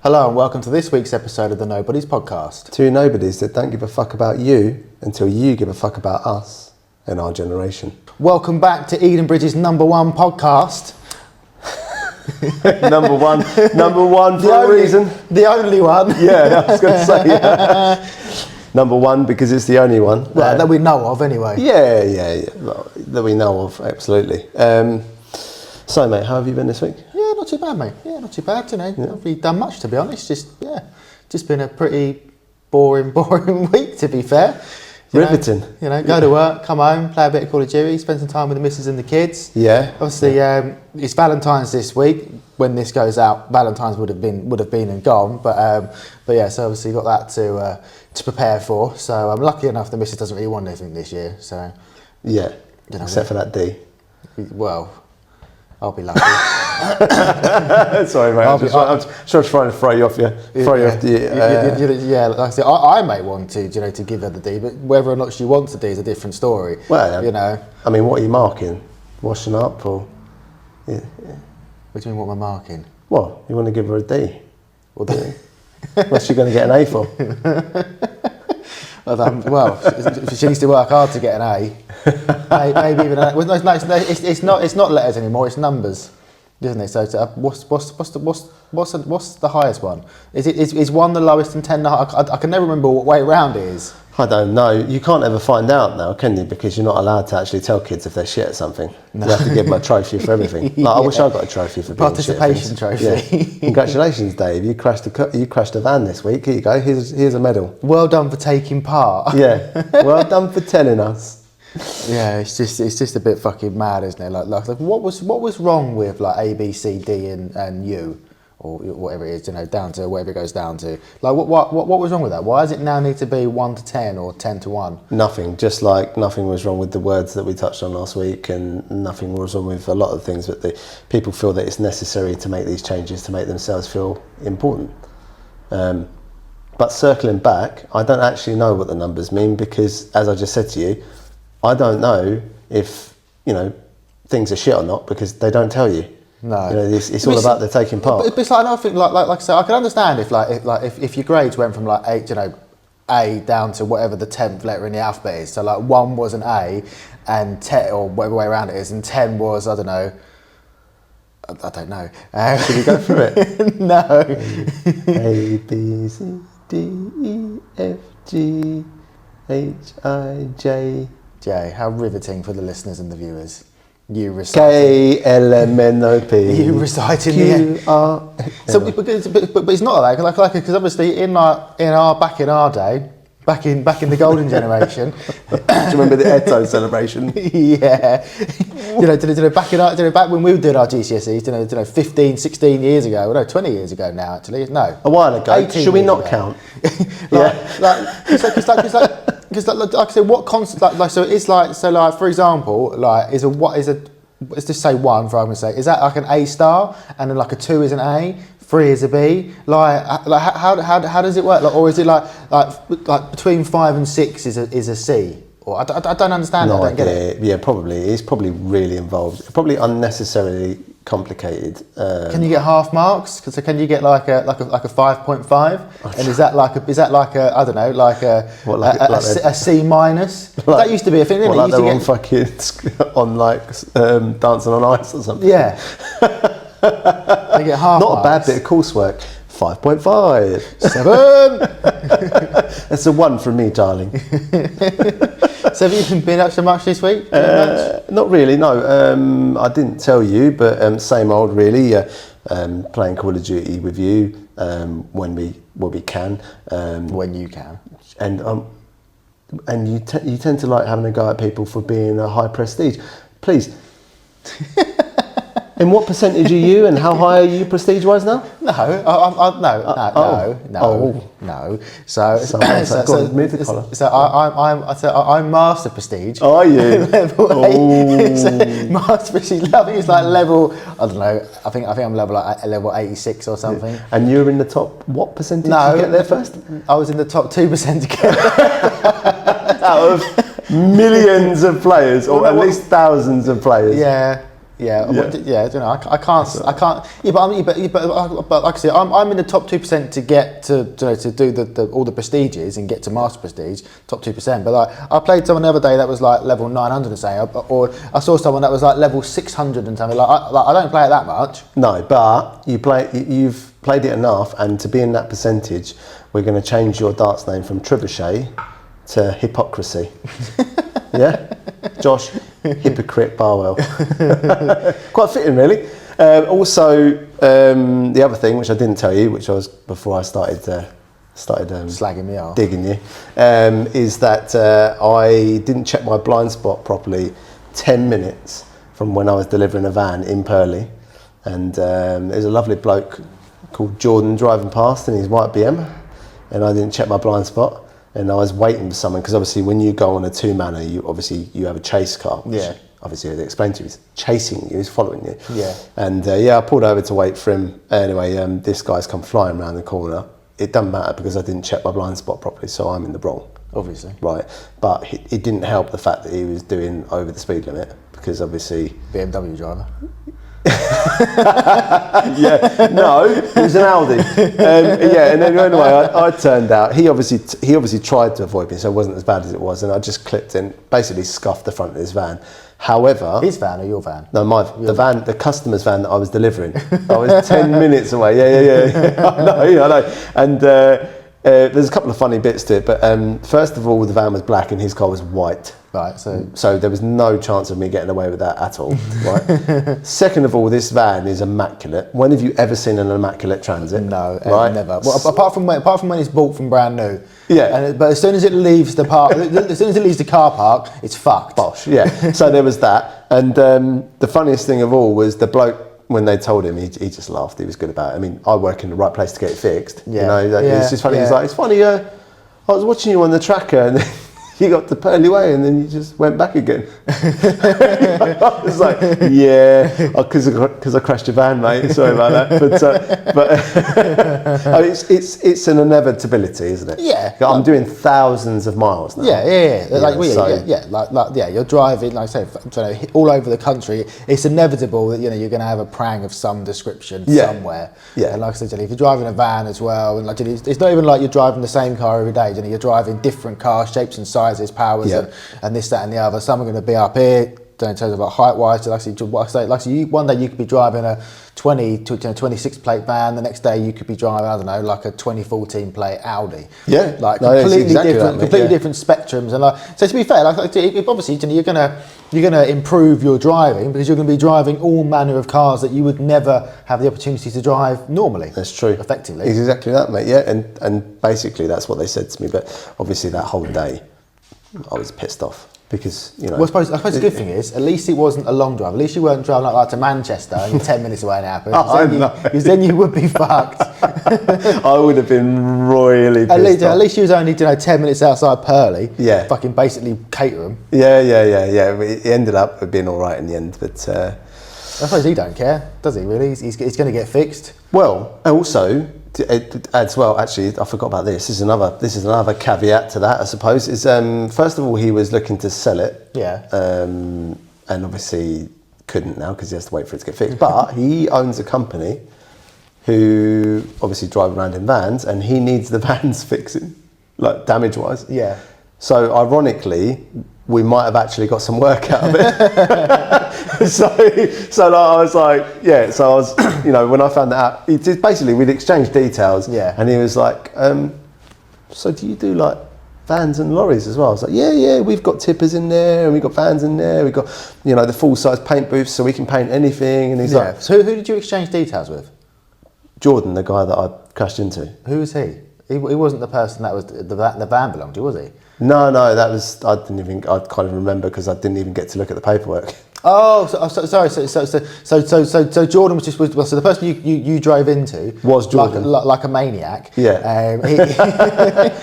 Hello and welcome to this week's episode of the Nobodies podcast. Two nobodies that don't give a fuck about you until you give a fuck about us and our generation. Welcome back to Edenbridge's number one podcast. number one for a reason. The only one. Yeah, I was going to say number one because it's the only one. Right, that we know of anyway. Yeah. That we know of, absolutely. So mate, how have you been this week? Yeah, not too bad, mate. Yeah, not too bad, Not really done much, to be honest. Just been a pretty boring week, to be fair. Riveting. Go to work, come home, play a bit of Call of Duty, spend some time with the missus and the kids. Yeah. Obviously, it's Valentine's this week. When this goes out, Valentine's would have been and gone. But yeah, so obviously got that to prepare for. So I'm lucky enough the missus doesn't really want anything this year. So yeah, except for that D. Well, I'll be lucky. Sorry, mate. I'm just trying to throw you off. Yeah, like I said, I may want to give her the D, but whether or not she wants the D is a different story. Well, I mean, what are you marking? Washing up or? Yeah. What do you mean? What am I marking? Well, you want to give her a D. Well, what's she going to get an A for? Well, she needs to work hard to get an A. Maybe even an A. It's not letters anymore. It's numbers, isn't it? So what's the highest one? Is 1 the lowest and 10 the highest? I can never remember what way round it is. I don't know. You can't ever find out now, can you? Because you're not allowed to actually tell kids if they're shit at something. No. You have to give them a trophy for everything. I wish I got a trophy for being participation trophy. Yeah. Congratulations, Dave. You crashed a van this week. Here you go. Here's a medal. Well done for taking part. Yeah. Well done for telling us. Yeah, it's just a bit fucking mad, isn't it? Like what was wrong with like A, B, C, D, and U? Or whatever it is, down to whatever it goes down to. Like, what was wrong with that? Why does it now need to be 1 to 10 or 10 to 1? Nothing. Just like nothing was wrong with the words that we touched on last week, and nothing was wrong with a lot of things. But the people feel that it's necessary to make these changes to make themselves feel important. But circling back, I don't actually know what the numbers mean because, as I just said to you, I don't know if things are shit or not because they don't tell you. No, it's all about the taking part. But it's like another thing. Like I said, I can understand if your grades went from like 8, A down to whatever the 10th letter in the alphabet is. So like 1 was an A, and 10 or whatever way around it is, and 10 was I don't know. Should we go through it? No. A B C D E F G H I J. How riveting for the listeners and the viewers. You recite K L M N O P. You recite in the end. So, but it's not like because obviously in our back in our day, back in the golden generation. Do you remember the Eto celebration? Yeah. Back when we were doing our GCSEs, 15, 16 years ago, no, 20 years ago now actually. No. A while ago. Should we not count? Because like I said, what constant like for example, let's just say 1 for argument's sake. Is that like an A star, and then like a 2 is an A, 3 is a B? Like how does it work? Like, or is it like between 5 and 6 is a C? Or I don't understand. No, I don't get it. Yeah, probably it's probably really involved. Probably unnecessarily complicated. Can you get half marks? So can you get like a 5.5? And is that like a I don't know, a C minus? That used to be a thing. Like they're on fucking on like Dancing on Ice or something. Yeah. They get half. Not a bad bit of coursework. 5.5. 7. That's a 1 from me, darling. So have you been up so much this week? Not really, no. I didn't tell you, but same old really. Playing Call of Duty with you when we can. When you can. And you tend to like having a go at people for being a high prestige. Please. And what percentage are you, and how high are you prestige-wise now? No. So move the collar. So I'm master prestige. Are you? Level 8. Master prestige. I think it's like level. I don't know. I think I'm level 86 or something. And you're in the top. What percentage? No, did you get there first. I was in the top 2% to get out of millions of players, or at least thousands of players. Yeah. Yeah, yeah. You know, I can't. Yeah, but like I said, I'm in the top 2% to get to do all the prestiges and get to master prestige, top 2%. But like, I played someone the other day that was like level 900 and something, or I saw someone that was like level 600 and something. I don't play it that much. No, but you've played it enough, and to be in that percentage, we're going to change your darts name from Trebuchet to Hypocrisy. Yeah, Josh, Hypocrite Barwell. Quite fitting, really. Also, the other thing which I didn't tell you, which I was before I started Slagging me off, digging you, is that I didn't check my blind spot properly 10 minutes from when I was delivering a van in Purley, and there's a lovely bloke called Jordan driving past in his white BM, and I didn't check my blind spot. And I was waiting for someone, because obviously when you go on a two-manner, you have a chase car. Which obviously, as I explained to you, he's chasing you, he's following you. Yeah. And I pulled over to wait for him. Anyway, this guy's come flying around the corner. It doesn't matter because I didn't check my blind spot properly, so I'm in the wrong. Obviously. Right. But it didn't help the fact that he was doing over the speed limit, because obviously... BMW driver. Yeah, no, it was an Audi. And then anyway, I turned out he obviously tried to avoid me, so it wasn't as bad as it was, and I just clipped in, basically scuffed the front of his van. However, his van or your van? No, the customer's van that I was delivering. I was 10 minutes away. Yeah. I know. And there's a couple of funny bits to it, but first of all, the van was black and his car was white. Right, so there was no chance of me getting away with that at all, right? Second of all, this van is immaculate. When have you ever seen an immaculate Transit? No, right? Never. Well, apart from when it's bought from brand new. Yeah. But as soon as it leaves the car park, it's fucked. Bosh. Yeah. So there was that, and the funniest thing of all was the bloke. When they told him, he just laughed. He was good about it. I mean, I work in the right place to get it fixed. Yeah. You know, it's just funny. He's like, it's funny. I was watching you on the tracker, and then you got to Purley Way, and then you just went back again. I was like, yeah, because I crashed your van, mate. Sorry about that. But I mean, it's an inevitability, isn't it? Yeah. I'm doing thousands of miles now. Yeah. You're driving, like I say, all over the country. It's inevitable that you're going to have a prang of some description somewhere. Yeah. And like I said, if you're driving a van as well, and it's not even like you're driving the same car every day. You're driving different cars, shapes and sizes, powers, and this, that, and the other. Some are going to be up here. In terms of like height wise, one day you could be driving a 26 plate van, the next day you could be driving, I don't know, like a 2014 plate Audi. Yeah, like completely different spectrums. And so to be fair, obviously you're gonna improve your driving because you're gonna be driving all manner of cars that you would never have the opportunity to drive normally. That's true. Effectively, it's exactly that, mate. Yeah, and basically that's what they said to me. But obviously that whole day, I was pissed off. Because, Well, I suppose the good thing is, at least it wasn't a long drive. At least you weren't driving like to Manchester and you're 10 minutes away and it happens. Because then you would be fucked. I would have been royally pissed off. At least you was only 10 minutes outside Purley. Yeah. Fucking basically Caterham. Yeah. It ended up being all right in the end, but... I suppose he don't care, does he really? He's going to get fixed. Well, also... as well, actually, I forgot about this. This is another caveat to that, I suppose. Is first of all, he was looking to sell it. Yeah. And obviously couldn't now because he has to wait for it to get fixed. But he owns a company who obviously drive around in vans, and he needs the vans fixing, like damage-wise. Yeah. So ironically, we might have actually got some work out of it. so I was like, yeah. So I was, when I found that out, basically we'd exchanged details. Yeah. And he was like, so do you do like vans and lorries as well? I was like, yeah. We've got tippers in there, and we've got vans in there. We've got, the full size paint booths, so we can paint anything. And he's like, so who did you exchange details with? Jordan, the guy that I crashed into. Who was he? He wasn't the person that was the van belonged to, was he? No, that was, I can't even remember because I didn't even get to look at the paperwork. Oh, sorry. So Jordan was so the person you drove into was Jordan, like a maniac. Yeah.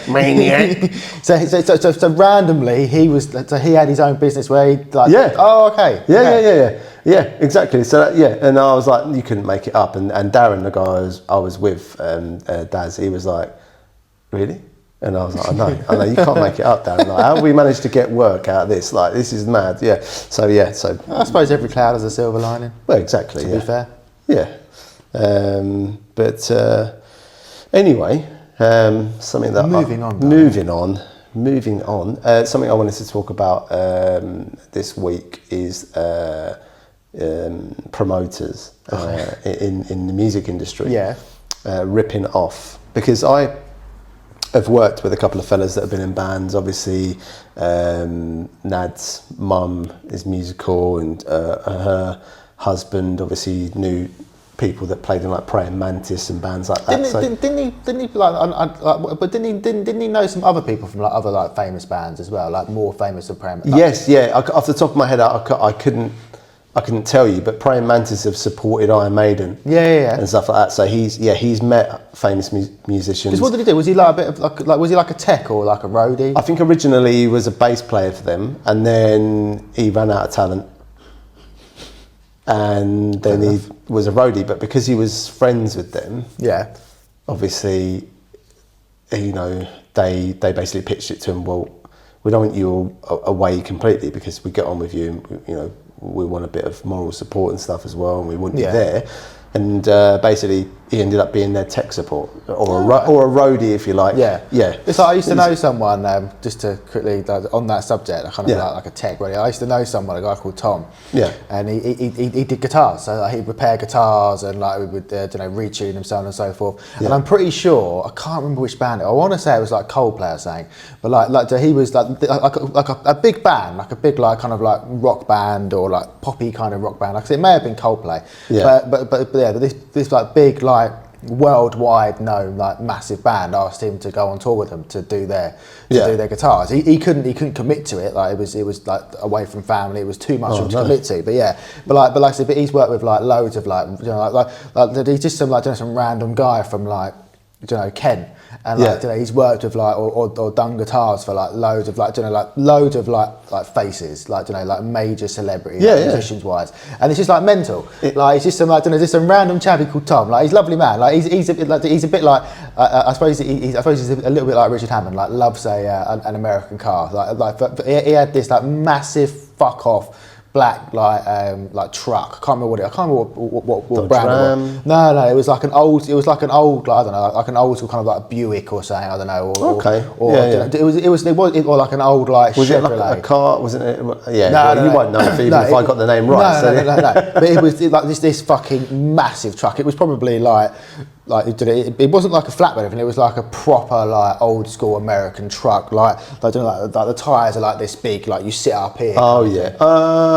Maniac. So randomly he had his own business where he like. Yeah. Oh, okay. Yeah, exactly. So and I was like, you couldn't make it up. And Darren, the guy I was with, Daz, he was like, really? And I was like, I know, you can't make it up, Darren. Like, how have we managed to get work out of this? Like, this is mad. Yeah. So I suppose every cloud has a silver lining. Well, exactly. To be fair. Yeah. But anyway, something that moving on. Something I wanted to talk about this week is promoters in the music industry. Yeah. Ripping off, because I have worked with a couple of fellas that have been in bands. Obviously, Nad's mum is musical, and Uh-huh. her husband obviously knew people that played in like Praying Mantis and bands like that. Didn't he know some other people from like other like famous bands as well, like more famous than Praying Mantis? Yes, yeah. Off the top of my head, I couldn't tell you, but Praying Mantis have supported Iron Maiden, and stuff like that. So he's met famous musicians. Because what did he do? Was he like a bit of like was he like a tech or like a roadie? I think originally he was a bass player for them, and then he ran out of talent, and then he was a roadie. But because he was friends with them, obviously, you know, they basically pitched it to him. Well, we don't want you away completely because we get on with you, and, you know, we want a bit of moral support and stuff as well, and we want you there. And basically, he ended up being their tech support, or a roadie, if you like. Yeah. It's like I used to know someone, just to quickly on that subject, like a tech roadie. I used to know someone, a guy called Tom. Yeah. And he did guitars, so like, he'd repair guitars and like we would retune them, so on and so forth. Yeah. And I'm pretty sure, I can't remember which band. I want to say it was like Coldplay or something. But he was like a big band, like a big like kind of like rock band or like poppy kind of rock band. Like it may have been Coldplay. Yeah. But this like big like worldwide known like massive band asked him to go on tour with them to do their guitars. He couldn't commit to it. Like it was like away from family. It was too much to commit to. But like I said, he's worked with like loads of like like he's just some random guy from like Kent. And he's worked with like or done guitars for like loads of faces, like major celebrity musicians wise, and it's just like mental. Like it's just some random chappie called Tom. Like he's a lovely man. Like he's a bit like I suppose he's a little bit like Richard Hammond. Like loves an American car. But he had this like massive fuck off black like truck. I can't remember what brand it was. No, it was like an old like I don't know, like an old school kind of like Buick or something. I don't know. It was like an old like. Was it like a car? Wasn't it? Yeah. You won't know if I got the name right. No. But it was like this fucking massive truck. It was probably like it wasn't like a flatbed, and it was like a proper like old school American truck. Like the tires are like this big. Like you sit up here. Oh yeah.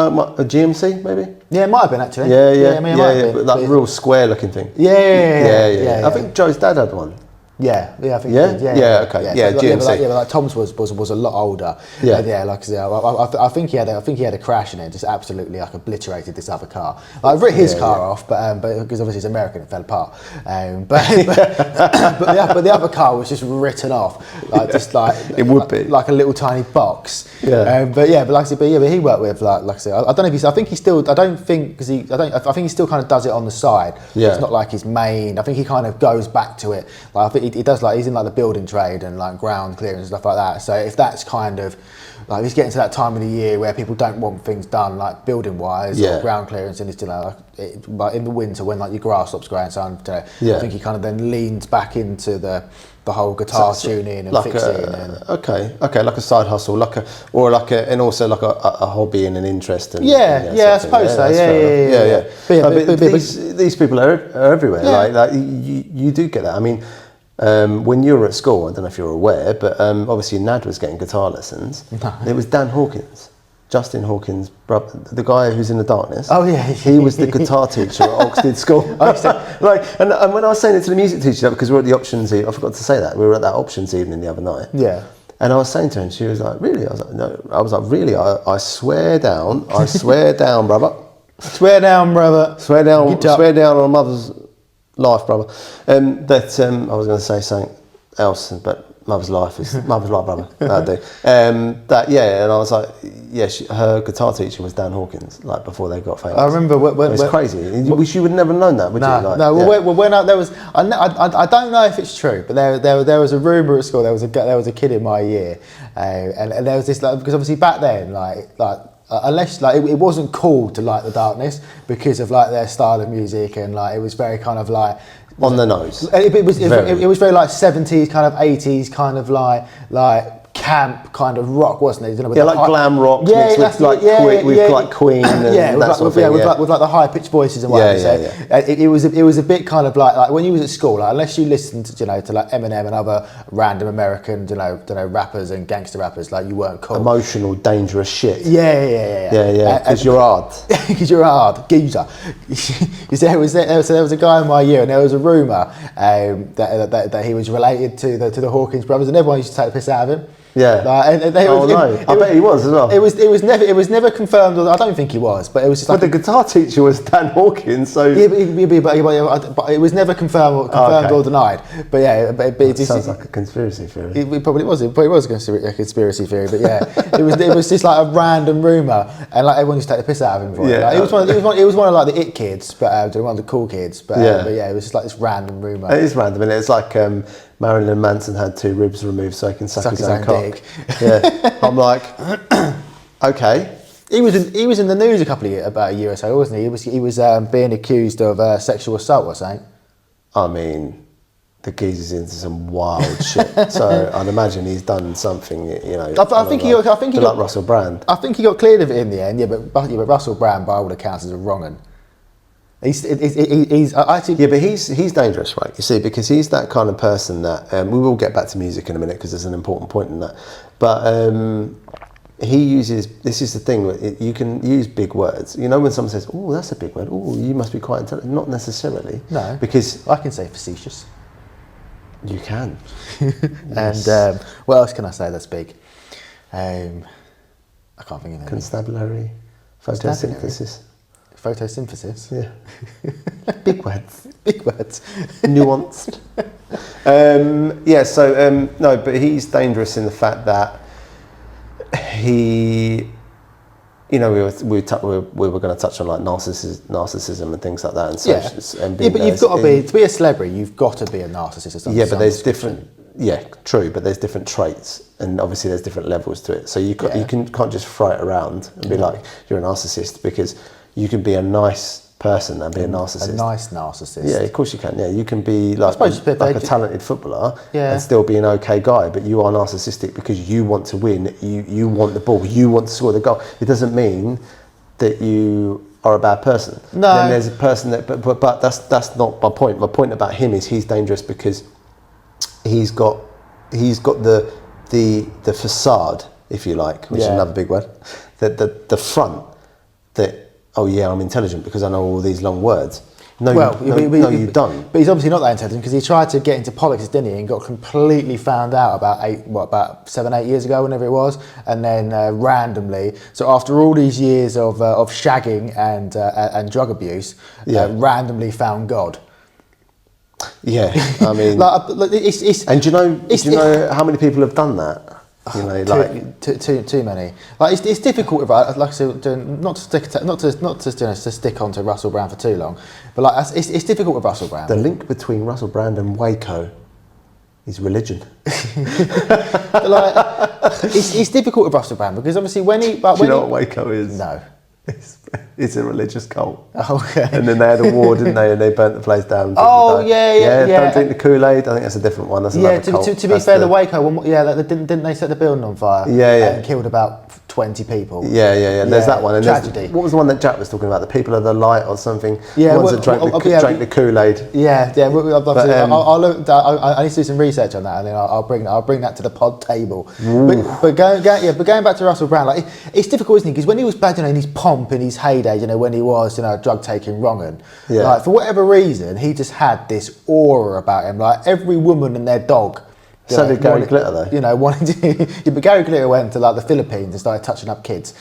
A GMC maybe. Yeah, it might have been actually. Yeah. That real square looking thing. Yeah. I think Joe's dad had one. Yeah, I think. GMC. But like Tom's was a lot older. Yeah, like I said, I think he had a crash in it, just absolutely like obliterated this other car. Like ripped his car off, but because obviously it's American, it fell apart. But the other car was just written off, like just like it would be like a little tiny box. Yeah. But like I said, but he worked with like I said, I don't know if he's. I think he still. I think he still kind of does it on the side. Yeah. It's not like his main. I think he kind of goes back to it. Like I think he does like he's in like the building trade and like ground clearance and stuff like that. So if that's kind of like he's getting to that time of the year where people don't want things done like building wise or ground clearance, and it's like in the winter when like your grass stops growing. So I think he kind of then leans back into the whole guitar tuning and like fixing. Okay, like a side hustle, and also like a hobby and an interest. And, I suppose so. Yeah. But these people are everywhere. Yeah. Like you do get that. I mean. When you were at school, I don't know if you're aware, but obviously Nad was getting guitar lessons. No. It was Justin Hawkins' brother, the guy who's in the darkness. Oh yeah, he was the guitar teacher at Oxted School. And when I was saying it to the music teacher, because we were at the options, I forgot to say that we were at that options evening the other night. Yeah. And I was saying to her, and she was like, "Really?" I was like, "No." I was like, "Really? I swear down, brother. Swear down, brother. Swear down on a mother's life, brother." I was going to say something else, but Mother's life, brother. That'd do. And I was like, yeah, her guitar teacher was Dan Hawkins, like before they got famous. I remember when it's crazy. You would never known that, would you? Like, no. When there was, I don't know if it's true, but there was a rumor at school. There was a kid in my year, and there was this, like, because obviously back then, unless it wasn't cool to like the Darkness because of like their style of music, and like it was very kind of like on the nose. It was very like 70s kind of 80s kind of like camp kind of rock, wasn't it? Like glam rock mixed with like Queen and that sort of thing. With like the high pitched voices and whatever. It was a bit kind of like when you was at school, like, unless you listened to like Eminem and other random American rappers and gangster rappers, like you weren't cool. Emotional, dangerous shit. Yeah. Because you're hard. Because you're hard, geezer. There was a guy in my year, and there was a rumor that he was related to the Hawkins brothers, and everyone used to take the piss out of him. Yeah. I bet he was as well. It was never confirmed. I don't think he was, but it was just like the guitar teacher was Dan Hawkins, so yeah, but it was never confirmed or denied. But yeah, it sounds like a conspiracy theory. It probably was. It probably was a conspiracy theory. But yeah, it was just like a random rumor, and like everyone used to take the piss out of him for it. Like, he was one of like the it kids, but one of the cool kids. But yeah, it was just like this random rumor. It is random, and it's like Marilyn Manson had 2 ribs removed so he can suck his own cock. Yeah, I'm like, okay. He was in the news about a year or so, wasn't he? He was being accused of sexual assault or something. I mean, the geezer's into some wild shit. So I'd imagine he's done something, I think he got Russell Brand. I think he got cleared of it in the end. Yeah, but Russell Brand, by all accounts, is a wrong 'un. He's dangerous, right? You see, because he's that kind of person that we will get back to music in a minute because there's an important point in that. But he uses, this is the thing, you can use big words. You know, when someone says, "Oh, that's a big word. Oh, you must be quite intelligent." Not necessarily. No, because I can say facetious. You can. Yes. And what else can I say that's big? I can't think of anything. Constabulary, photosynthesis. Photosynthesis? Yeah. Big words. Big words. Nuanced. No, but he's dangerous in the fact that he, we were going to touch on like narcissism and things like that, and but you've got to be a celebrity. You've got to be a narcissist. Yeah, but there's different. Yeah, true, but there's different traits, and obviously there's different levels to it. So you can't just throw it around and be like you're a narcissist, because you can be a nice person and be a narcissist. A nice narcissist. Yeah, of course you can. Yeah, you can be like a talented footballer and still be an okay guy, but you are narcissistic because you want to win. You want the ball. You want to score the goal. It doesn't mean that you are a bad person. No. Then there's a person that, but that's not my point. My point about him is he's dangerous because he's got the facade, if you like, which is another big word. The front that. Oh yeah, I'm intelligent because I know all these long words. No, you don't. But he's obviously not that intelligent because he tried to get into politics, didn't he? And got completely found out about 7-8 years ago, whenever it was. And then randomly, so after all these years of shagging and drug abuse, randomly found God. Yeah, I mean, and do you know how many people have done that? Too many. Like it's difficult. Like I said, not to stick on to Russell Brand for too long, but like it's difficult with Russell Brand. The link between Russell Brand and Waco is religion. It's difficult with Russell Brand because obviously when he. Do you know what Waco is? No. It's a religious cult. Okay. And then they had a war, didn't they? And they burnt the place down. Yeah. Don't drink the Kool-Aid. I think that's a different one. That's another cult. To be fair, the Waco one, didn't they set the building on fire? Yeah. And killed about 20 people. Yeah. There's that one. And tragedy. What was the one that Jack was talking about? The people of the light or something? Yeah. The ones that drank the Kool-Aid. Yeah. I'll look. I need to do some research on that, and then I'll bring that to the pod table. But going back to Russell Brand, like it's difficult, isn't it? Because when he was back, in his pomp, in his heyday, when he was, drug taking wrong, like for whatever reason, he just had this aura about him. Like every woman and their dog. So did Gary Glitter, though. Wanted to. But Gary Glitter went to like the Philippines and started touching up kids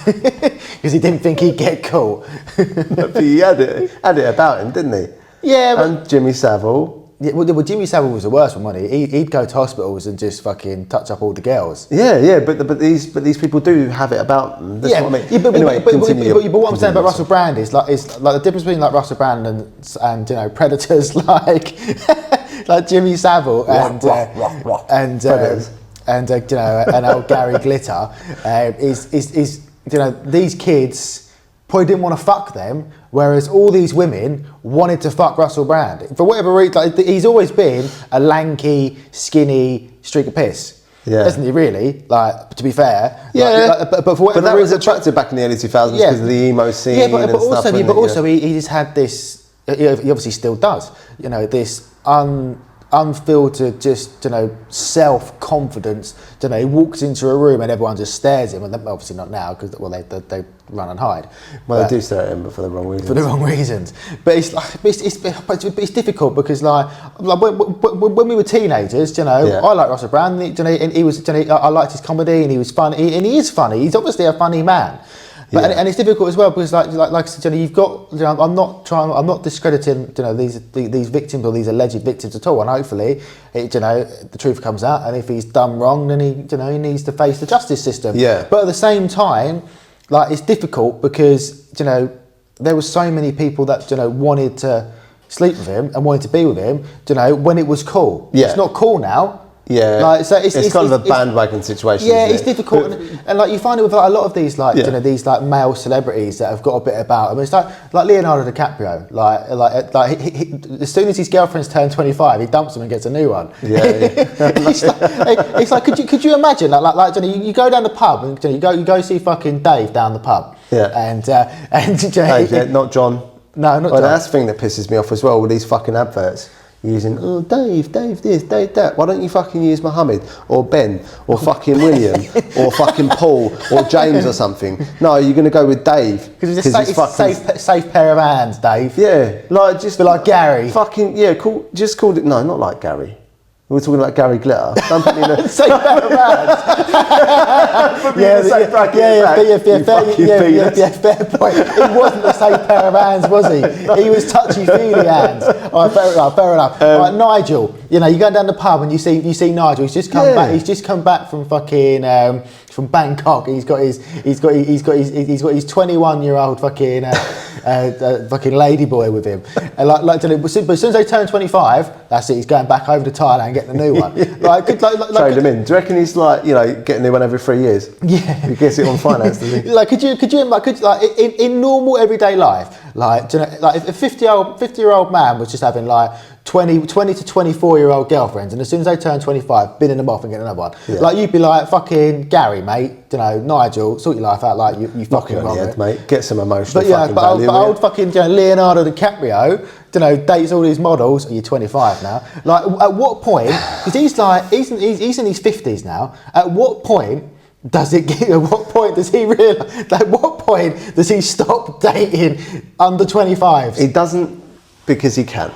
because he didn't think he'd get caught. But he had it about him, didn't he? Yeah. And Jimmy Savile. Yeah, well, Jimmy Savile was the worst one, wasn't he? He'd go to hospitals and just fucking touch up all the girls. Yeah, but these people do have it about them. That's what I mean. But what I'm saying about Russell Brand. Brand is like the difference between like Russell Brand and you know predators like like Jimmy Savile and you know and old Gary Glitter is you know these kids probably didn't want to fuck them, whereas all these women wanted to fuck Russell Brand for whatever reason. Like, he's always been a lanky, skinny streak of piss. Yeah. Isn't he really? Like, to be fair. Yeah. But for whatever that was reason, attractive back in the early 2000s because of the emo scene. Yeah, but also, stuff. He just had this. He obviously still does. You know, this unfiltered, just, you know, self-confidence. You know, he walks into a room and everyone just stares at him. And obviously not now because they run and hide. Well, they do stare at him, but for the wrong reasons. For the wrong reasons. But it's like it's difficult because like when we were teenagers, you know, I like Russell Brand. You know, and he was. You know, I liked his comedy and he was funny. And he is funny. He's obviously a funny man. But, and it's difficult as well because, like I said, you know, you've got. You know, I'm not discrediting, you know, these victims or these alleged victims at all. And hopefully, you know, the truth comes out. And if he's done wrong, then he needs to face the justice system. Yeah. But at the same time, like it's difficult because, you know, there were so many people that, you know, wanted to sleep with him and wanted to be with him. You know, when it was cool. Yeah. It's not cool now. Yeah, like, so it's kind of a bandwagon situation. Yeah, it's difficult, and like you find it with like, a lot of these like you know these like male celebrities that have got a bit about them. It's like Leonardo DiCaprio. Like as soon as his girlfriend's turned 25, he dumps them and gets a new one. Yeah. it's like could you imagine like you know, you go down the pub and you go see fucking Dave down the pub. Yeah, and you know, Dave, not John. No, not John. That's the thing that pisses me off as well with these fucking adverts. Using, Dave this, Dave that. Why don't you fucking use Mohammed or Ben or fucking William or fucking Paul or James or something? No, you're going to go with Dave. Because it's a safe pair of hands, Dave. Yeah, like just... But like Gary. Fucking, yeah, just called it... No, not like Gary. We're talking about Gary Glitter. Don't put me in a... Safe pair of hands. Fair point. It wasn't the safe pair of hands, was he? He was touchy-feely hands. All right, fair enough. Right, Nigel, you know, you go down the pub and you see Nigel. He's just come back. He's just come back from fucking from Bangkok. He's got his 21-year-old fucking fucking ladyboy with him. And but as soon as they turn 25, that's it. He's going back over to Thailand and getting a new one. Trade him in. Do you reckon he's like, you know, getting a new one every 3 years? Yeah, he gets it on finance, doesn't he? Like, could you in normal everyday life, like, do you know, like if a 50-year-old man was just having like 20 to 24-year-old girlfriends, and as soon as they turn 25, binning them off and getting another one. Yeah. Like, you'd be like, fucking Gary, mate, you know, Nigel, sort your life out, like you fucking wrong it, mate. Get some emotional but old fucking, you know, Leonardo DiCaprio, you know, dates all these models. You're 25 now. Like, at what point? Because he's in his 50s now. At what point does it get? At what point does he realise? At what point does he stop dating under 25s? He doesn't, because he can.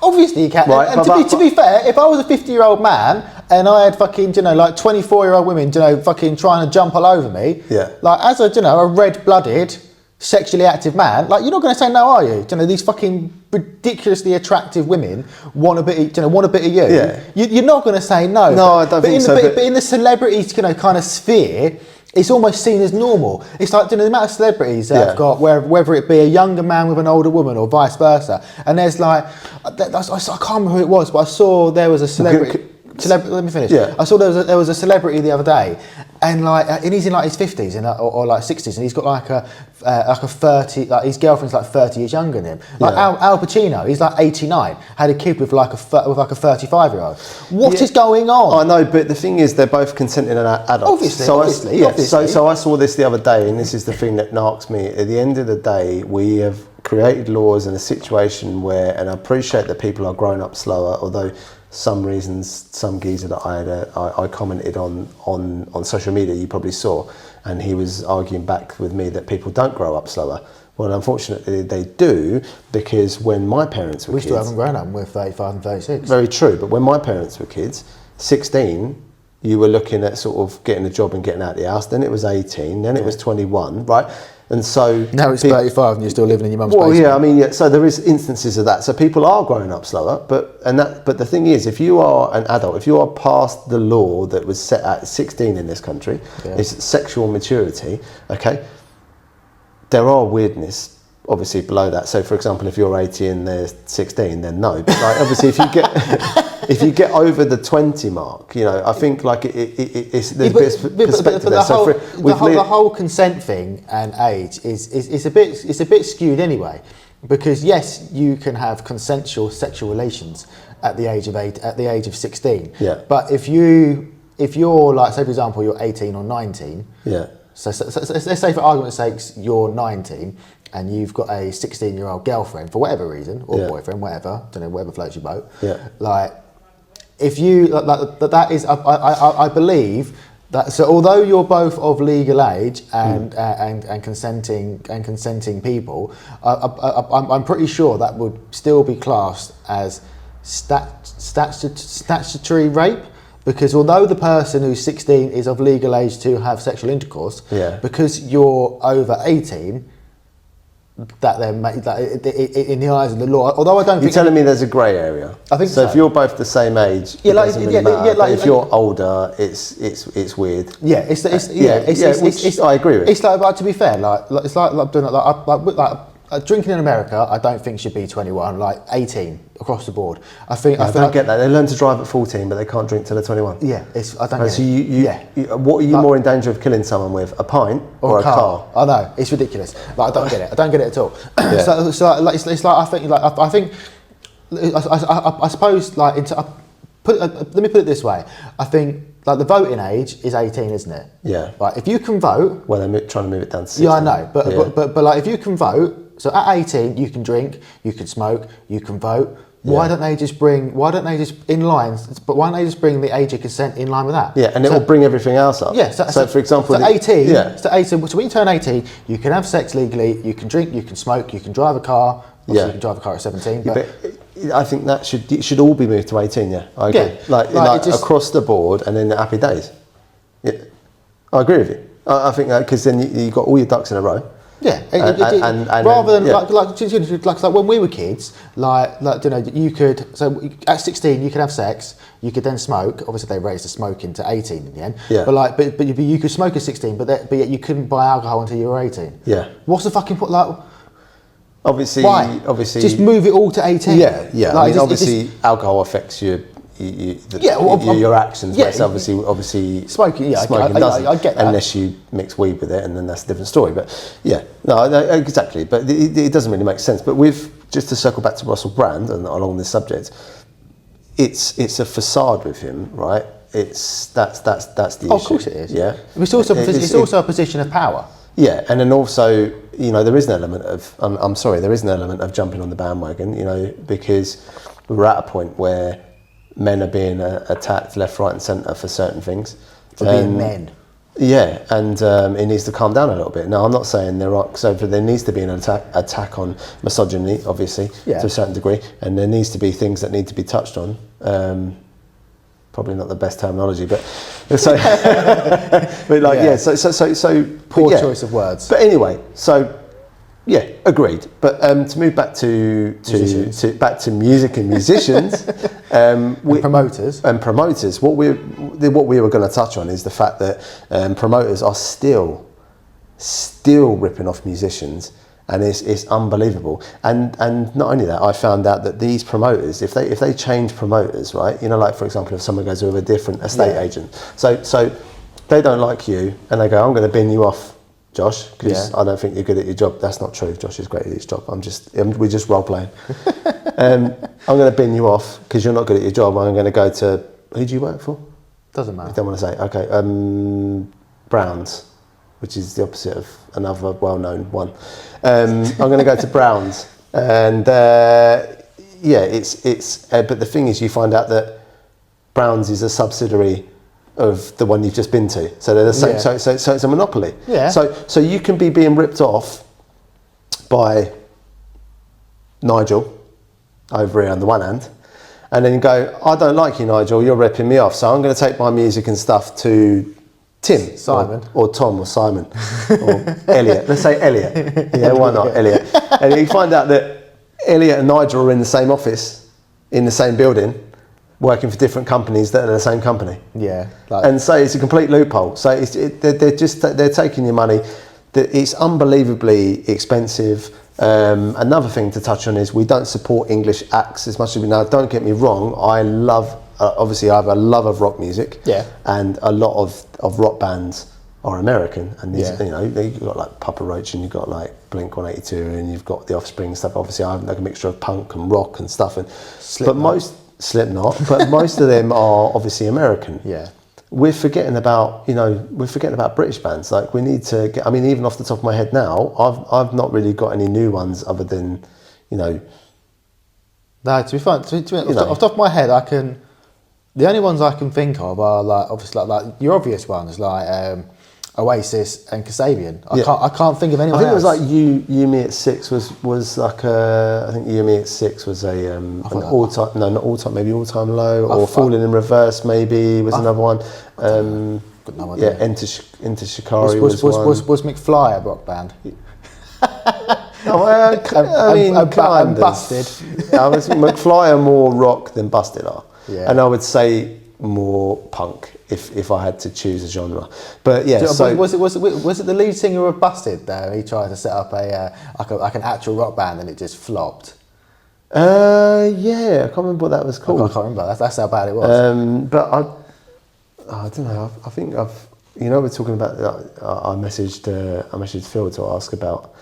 Obviously he can. Right, and to be fair, if I was a 50-year-old man and I had fucking, you know, like 24-year-old women, you know, fucking trying to jump all over me, like as a, you know, a red-blooded, sexually active man, like you're not going to say no, are you? You know, these fucking ridiculously attractive women want a bit of you. Yeah. You're not going to say no. No, I don't think so. But in the celebrities, you know, kind of sphere, it's almost seen as normal. It's like, you know, the amount of celebrities that have got, whether it be a younger man with an older woman or vice versa. And there's like, I can't remember who it was, but I saw there was a celebrity. Let me finish. Yeah. I saw there was a celebrity the other day, and like, and he's in like his 50s or like 60s, and he's got like a 30, like his girlfriend's like 30 years younger than him. Like Al Pacino, he's like 89, had a kid with like a 35-year-old. What is going on? I know, but the thing is, they're both consenting adults. Obviously. So I saw this the other day, and this is the thing that narks me. At the end of the day, we have created laws in a situation where, and I appreciate that people are growing up slower, although some reasons, some geezer that I commented on social media, you probably saw, and he was arguing back with me that people don't grow up slower. Well, unfortunately, they do, because when my parents were kids... We still haven't grown up, we're 35 and 36. Very true, but when my parents were kids, 16, you were looking at sort of getting a job and getting out of the house, then it was 18, then it was 21, right? And so Now it's 35 and you're still living in your mum's well, basement. yeah, I mean, yeah, so there is instances of that. So people are growing up slower, but the thing is, if you are an adult, if you are past the law that was set at 16 in this country, it's sexual maturity. Okay, there are weirdness obviously below that. So, for example, if you're 80 and they're 16, then no. But like, obviously, if you get over the 20 mark, you know, I think like it's there's a bit of perspective there. The whole consent thing and age is a bit skewed anyway, because yes, you can have consensual sexual relations at the age of 16. Yeah. But if you're like, say for example, you're 18 or 19. Yeah. So let's say for argument's sake you're 19 and you've got a 16-year-old girlfriend for whatever reason, or boyfriend, whatever, don't know, whatever floats your boat. Yeah. Like, if you that is, I believe that. So although you're both of legal age and consenting people, I'm pretty sure that would still be classed as statutory rape. Because although the person who's 16 is of legal age to have sexual intercourse, because you're over 18, that then in the eyes of the law. Although I don't think you're telling me there's a grey area. I think so. If you're both the same age, it doesn't really matter. But if you're older, it's weird. Yeah, I agree with. It's like, but to be fair, it's like doing like drinking in America, I don't think should be 21, like 18 across the board. I don't get that. They learn to drive at 14, but they can't drink till they're 21. Yeah, I don't get it. What are you more in danger of killing someone with? A pint or a car? I know, it's ridiculous. Like, I don't get it. I don't get it at all. It's like I suppose like let me put it this way. I think like the voting age is 18, isn't it? Yeah. Like if you can vote. Well, they're trying to move it down to 16. Yeah, I know, but like if you can vote. So at 18, you can drink, you can smoke, you can vote. Why don't they just bring the age of consent in line with that? Yeah, and it will bring everything else up. Yeah, so for example... So 18, so when you turn 18, you can have sex legally, you can drink, you can smoke, you can drive a car. Obviously you can drive a car at 17. But I think that should all be moved to 18, yeah. I agree. Like across the board and then happy days. Yeah, I agree with you. I think that because then you've got all your ducks in a row. Yeah, and rather than like when we were kids, like you know, you could at 16 you could have sex, you could then smoke. Obviously, they raised the smoking to 18 in the end. Yeah. But you could smoke at 16, but yet you couldn't buy alcohol until you were 18. Yeah. What's the fucking point? Like, obviously, just move it all to 18. Yeah. Like, I mean, obviously, alcohol affects your actions. But it's obviously smoking. Yeah, doesn't, I get that. unless you mix weed with it, and then that's a different story. But no, exactly. But it doesn't really make sense. But just to circle back to Russell Brand and along this subject, it's a facade with him, right? That's the issue. Of course it is. Yeah, it's also a position of power. Yeah, and then also, you know, there is an element of there is an element of jumping on the bandwagon, you know, because we're at a point where men are being attacked left, right and centre for certain things. For being men. Yeah, and it needs to calm down a little bit. Now, I'm not saying there needs to be an attack on misogyny, obviously, to a certain degree, and there needs to be things that need to be touched on. Probably not the best terminology, but so, poor choice of words. But anyway, so. Yeah, agreed. But to move back to music and musicians, promoters. What we were going to touch on is the fact that promoters are still ripping off musicians, and it's unbelievable. And not only that, I found out that these promoters, if they change promoters, right? You know, like for example, if someone goes with a different estate agent, so they don't like you, and they go, I'm going to bin you off, Josh, because I don't think you're good at your job. That's not true. Josh is great at his job. We're just role playing. I'm going to bin you off because you're not good at your job. I'm going to go to, who do you work for? Doesn't matter. I don't want to say. Okay, Browns, which is the opposite of another well-known one. I'm going to go to Browns, and it's. But the thing is, you find out that Browns is a subsidiary of the one you've just been to, so they're the same. So it's a monopoly. Yeah. So you can be being ripped off by Nigel over here on the one hand, and then you go, I don't like you, Nigel. You're ripping me off. So I'm going to take my music and stuff to Tim, Simon, or Tom, or Simon, or Elliot. Let's say Elliot. Yeah, why not Elliot? And you find out that Elliot and Nigel are in the same office, in the same building, working for different companies that are the same company. Yeah. And so it's a complete loophole. So they're taking your money. It's unbelievably expensive. Another thing to touch on is we don't support English acts as much as we now. Don't get me wrong. I love. Obviously, I have a love of rock music, and a lot of rock bands are American. And these, you've got like Papa Roach, and you've got like Blink 182, and you've got the Offspring and stuff. Obviously, I have like a mixture of punk and rock and stuff. And Slipknot, but most of them are obviously American. Yeah, we're forgetting about British bands. Like we need to get. I mean, even off the top of my head now, I've not really got any new ones other than, No, to be fair, off the top of my head, I can. The only ones I can think of are like obviously like your obvious ones like Oasis and Kasabian. I can't think of anyone else. I think it was like You Me at Six was like I think You Me at Six was an maybe all time low, or Falling in Reverse maybe was another one. Got no idea. Yeah, Enter Shikari was one. Was McFly a rock band? I mean, kind of. Busted. I was McFly are more rock than Busted are. Yeah. And I would say more punk if I had to choose a genre. But yeah, so was it the lead singer of Busted though? He tried to set up like an actual rock band and it just flopped. Yeah, I can't remember what that was called. I can't remember. That's how bad it was. But I don't know. I think we're talking about. I messaged Phil to ask about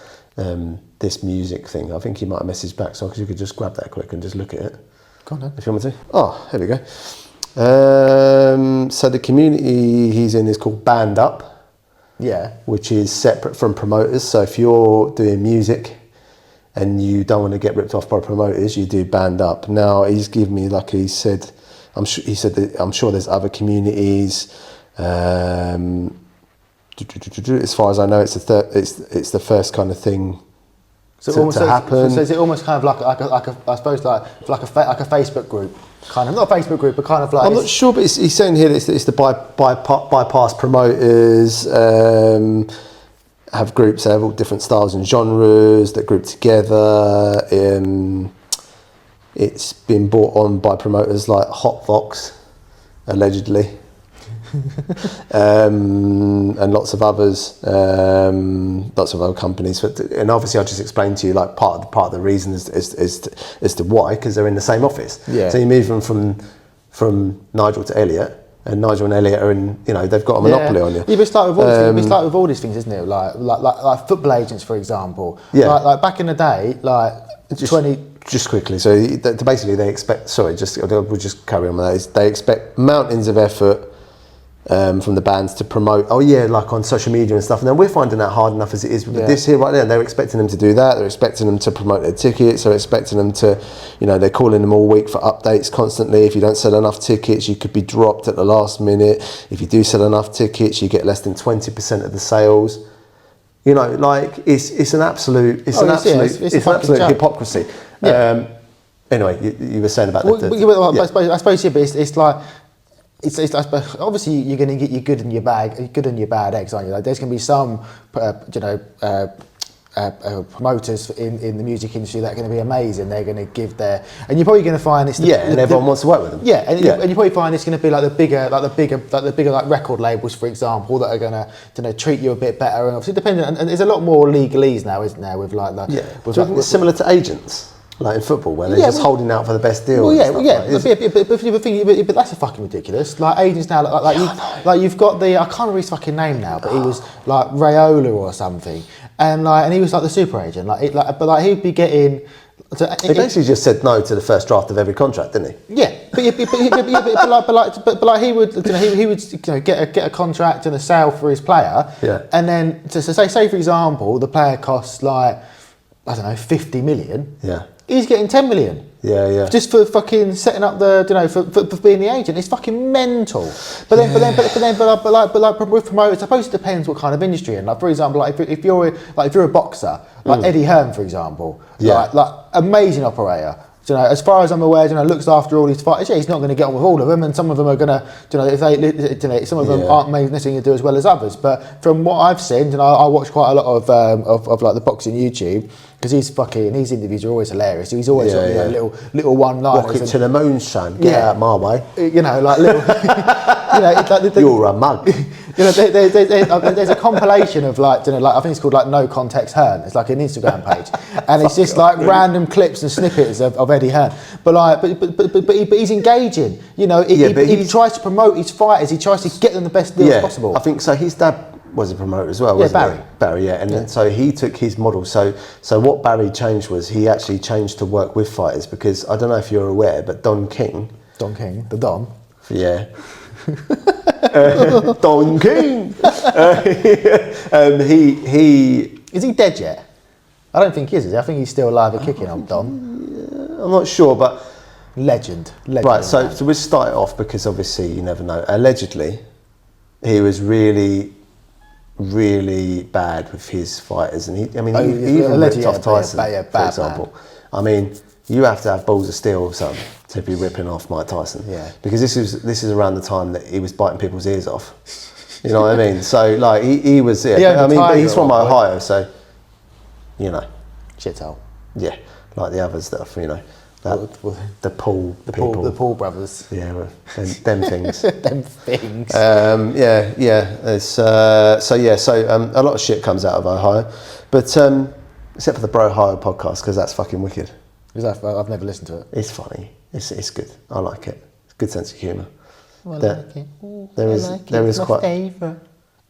this music thing. I think he might have messaged back, so you could just grab that quick and just look at it. Go on then. If you want me to. Oh, here we go. So the community he's in is called Band Up. Yeah. Which is separate from promoters. So if you're doing music and you don't want to get ripped off by promoters, you do Band Up. Now he's given me, like he said, I'm sure there's other communities. As far as I know, it's the first kind of thing to happen. So is it almost kind of like a Facebook group? Kind of, not a Facebook group, but kind of like... I'm not sure, but he's saying here that it's the bypass promoters, have groups that have all different styles and genres that group together. It's been bought on by promoters like Hotvox, allegedly. And lots of others, lots of other companies, and obviously I just explained to you like part of the reason as to why, because they're in the same office. Yeah. So you move them from Nigel to Elliot, and Nigel and Elliot are in. They've got a monopoly on you. Yeah, but it's like with all these things, isn't it? Like football agents, for example. Yeah. Like back in the day, Just quickly, so basically they expect. Sorry, we'll just carry on with that. They expect mountains of effort. From the bands to promote, like on social media and stuff. And then we're finding that hard enough as it is with this here right there. They're expecting them to do that. They're expecting them to promote their tickets. They're expecting them to, they're calling them all week for updates constantly. If you don't sell enough tickets, you could be dropped at the last minute. If you do sell enough tickets, you get less than 20% of the sales. It's an absolute hypocrisy. Yeah. Anyway, you were saying about I suppose but it's like. It's obviously you're going to get your good and your bad eggs, aren't you? Like there's going to be some, promoters in the music industry that are going to be amazing. They're going to give and you're probably going to find it's and everyone wants to work with them. Yeah, and you probably find it's going to be like the bigger record labels, for example, that are going to treat you a bit better. And obviously, depending, and there's a lot more legalese now, isn't there? With like it's similar to agents. Like in football, where they're just holding out for the best deal. But that's fucking ridiculous. Like agents now, you've got I can't remember his fucking name now, but he was like Raiola or something, and he was like the super agent. But he'd be getting. He basically just said no to the first draft of every contract, didn't he? Yeah, but he would get a contract and a sale for his player. Yeah. And then say for example, the player costs like I don't know 50 million. Yeah. He's getting 10 million. Yeah. Just for fucking setting up for being the agent. It's fucking mental. But with promoters, I suppose it depends what kind of industry. And like for example, if you're a boxer, like Eddie Hearn, for example, like amazing operator. you know, as far as I'm aware, you know, looks after all these fighters. Yeah, he's not going to get on with all of them, and some of them are going to, you know, if they, you know, some of them aren't necessarily do as well as others. But from what I've seen, you know, I watch quite a lot of like the boxing YouTube. Because his interviews are always hilarious. He's always got, you know, little one-liners. Rocket to the moon, son. Get out my way. You know, like little. You know, like you're a mug. You know, there's a compilation of like, you know, like I think it's called like No Context Hearn. It's like an Instagram page, and it's just like random clips and snippets of Eddie Hearn. But like, but he's engaging. You know, he tries to promote his fighters. He tries to get them the best deals possible. I think so. His dad was a promoter as well, wasn't he? Barry, yeah. And then, so he took his model. So what Barry changed was he actually changed to work with fighters, because I don't know if you're aware, but Don King, the Don. Yeah. Don King. He is he dead yet? I don't think he is he? I think he's still alive and kicking on Don. Yeah, I'm not sure, but legend. Right. So we'll start it off, because obviously you never know. Allegedly, he was really bad with his fighters, and he even ripped off Tyson, for example. Man. I mean, you have to have balls of steel or something to be ripping off Mike Tyson. Yeah. Because this is around the time that he was biting people's ears off. You know what I mean? So like he was. Yeah. I mean, but he's from Ohio, so you know. Shithole. Yeah, like the others that are, you know. The Paul brothers. Yeah, them things. Them things. It's, a lot of shit comes out of Ohio, but except for the Bro Ohio podcast, because that's fucking wicked. I've never listened to it. It's funny. It's good. I like it. It's a good sense of humour. I like it. Ooh, there is quite. Favourite.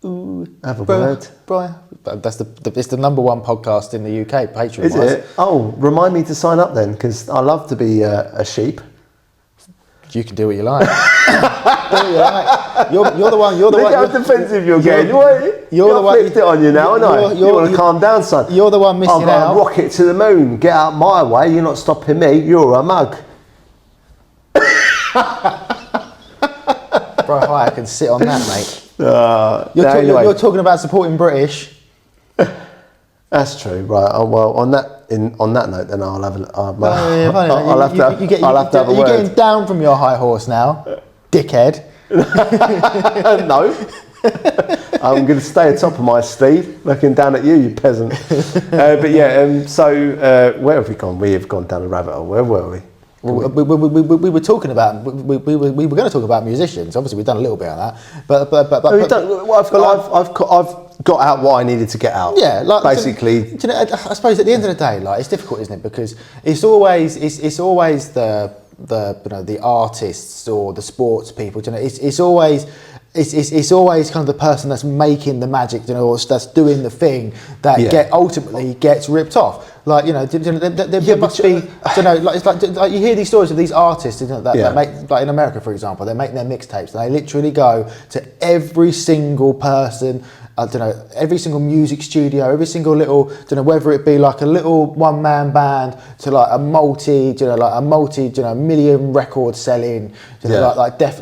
Ooh, have a word. Bro, it's the number one podcast in the UK, Patreon. Is it? Oh, remind me to sign up then, because I love to be a sheep. You can do what you like. Do what you like. You're the one. You're the Look one. Look how defensive you're getting. You're the one. I flipped it on you now, aren't I? You want to calm down, son. You're the one missing out. I've got a rocket to the moon. Get out my way. You're not stopping me. You're a mug. Bro, I can sit on that, mate. You're talking about supporting British. That's true, right? Well, on that note, then I'll have to have a word. You're getting down from your high horse now, dickhead. No, I'm going to stay atop of my steed, looking down at you peasant. But yeah, so where have we gone? We have gone down a rabbit hole. Where were we? We were talking about we were going to talk about musicians. Obviously, we've done a little bit on that, but I've got out what I needed to get out. Yeah, like basically. Do you know, I suppose at the end of the day, like it's difficult, isn't it? Because it's always the you know, the artists or the sports people. You know, it's always kind of the person that's making the magic, you know, or that's doing the thing that ultimately gets ripped off. Like, you know, there must be, you know, like it's like you hear these stories of these artists, you know, that make, like in America, for example, they make their mixtapes and they literally go to every single person. I don't know, every single music studio, every single little, don't know, whether it be like a little one-man band to like a multi, million record selling, like Def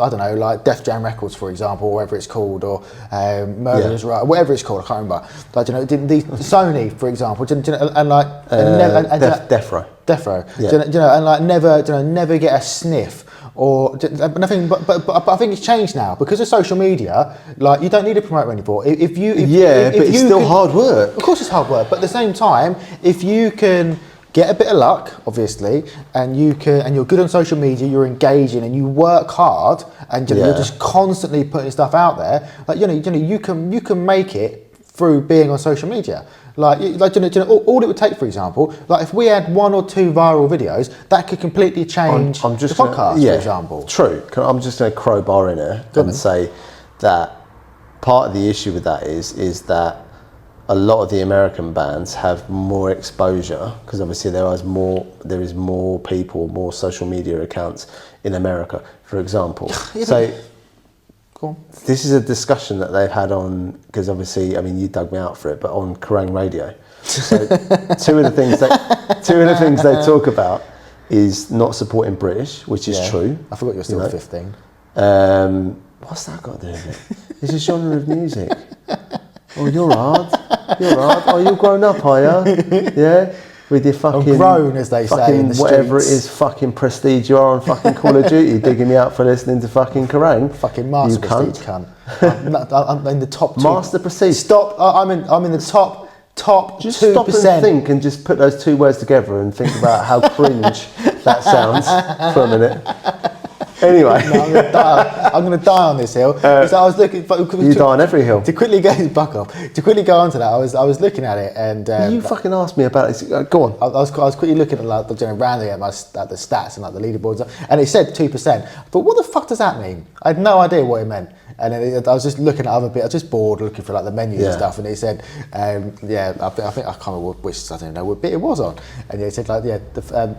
Jam Records, for example, or whatever it's called, or Murderers Right, whatever it's called, I can't remember. Like, you know, the Sony, for example, and like Defro. And like never get a sniff. Or nothing, but I think it's changed now because of social media. Like, you don't need a promoter anymore. But it's still hard work. Of course, it's hard work, but at the same time, if you can get a bit of luck, obviously, and you're good on social media, you're engaging, and you work hard, and you're just constantly putting stuff out there. Like, you can make it through being on social media. Like all it would take, for example, like if we had 1 or 2 viral videos, that could completely change the podcast, for example. True. I'm just going to crowbar in here and say that part of the issue with that is that a lot of the American bands have more exposure because obviously there is more people, more social media accounts in America, for example. So. Cool. This is a discussion that they've had on, because obviously, I mean, you dug me out for it, but on Kerrang Radio. So two of the things they talk about is not supporting British, which is true. I forgot you're still 15. What's that got to do with it? It's a genre of music. Oh, you're hard. Oh, you're grown up, are you? Yeah. with your fucking grown, as they say in the whatever streets. it is, fucking prestige you are on fucking Call of Duty, digging me out for listening to fucking Kerrang. Fucking master you prestige cunt. I'm in the top 2. Master prestige. Stop. I'm in the top Just 2%. stop and think and just put those 2 words together and think about how cringe that sounds for a minute. Anyway, No, I'm going to die on this hill. So I was looking. you die on every hill. To quickly go, buck off. To quickly go on to that, I was looking at it, and You fucking asked me about this. Go on. I was quickly looking at like randomly at the stats and like the leaderboards, and it said 2%. But what the fuck does that mean? I had no idea what it meant. And then I was just looking at other bits. I was just bored looking for like the menus and stuff, and it said, I think I can't remember which, I don't know what bit it was on, and it said like the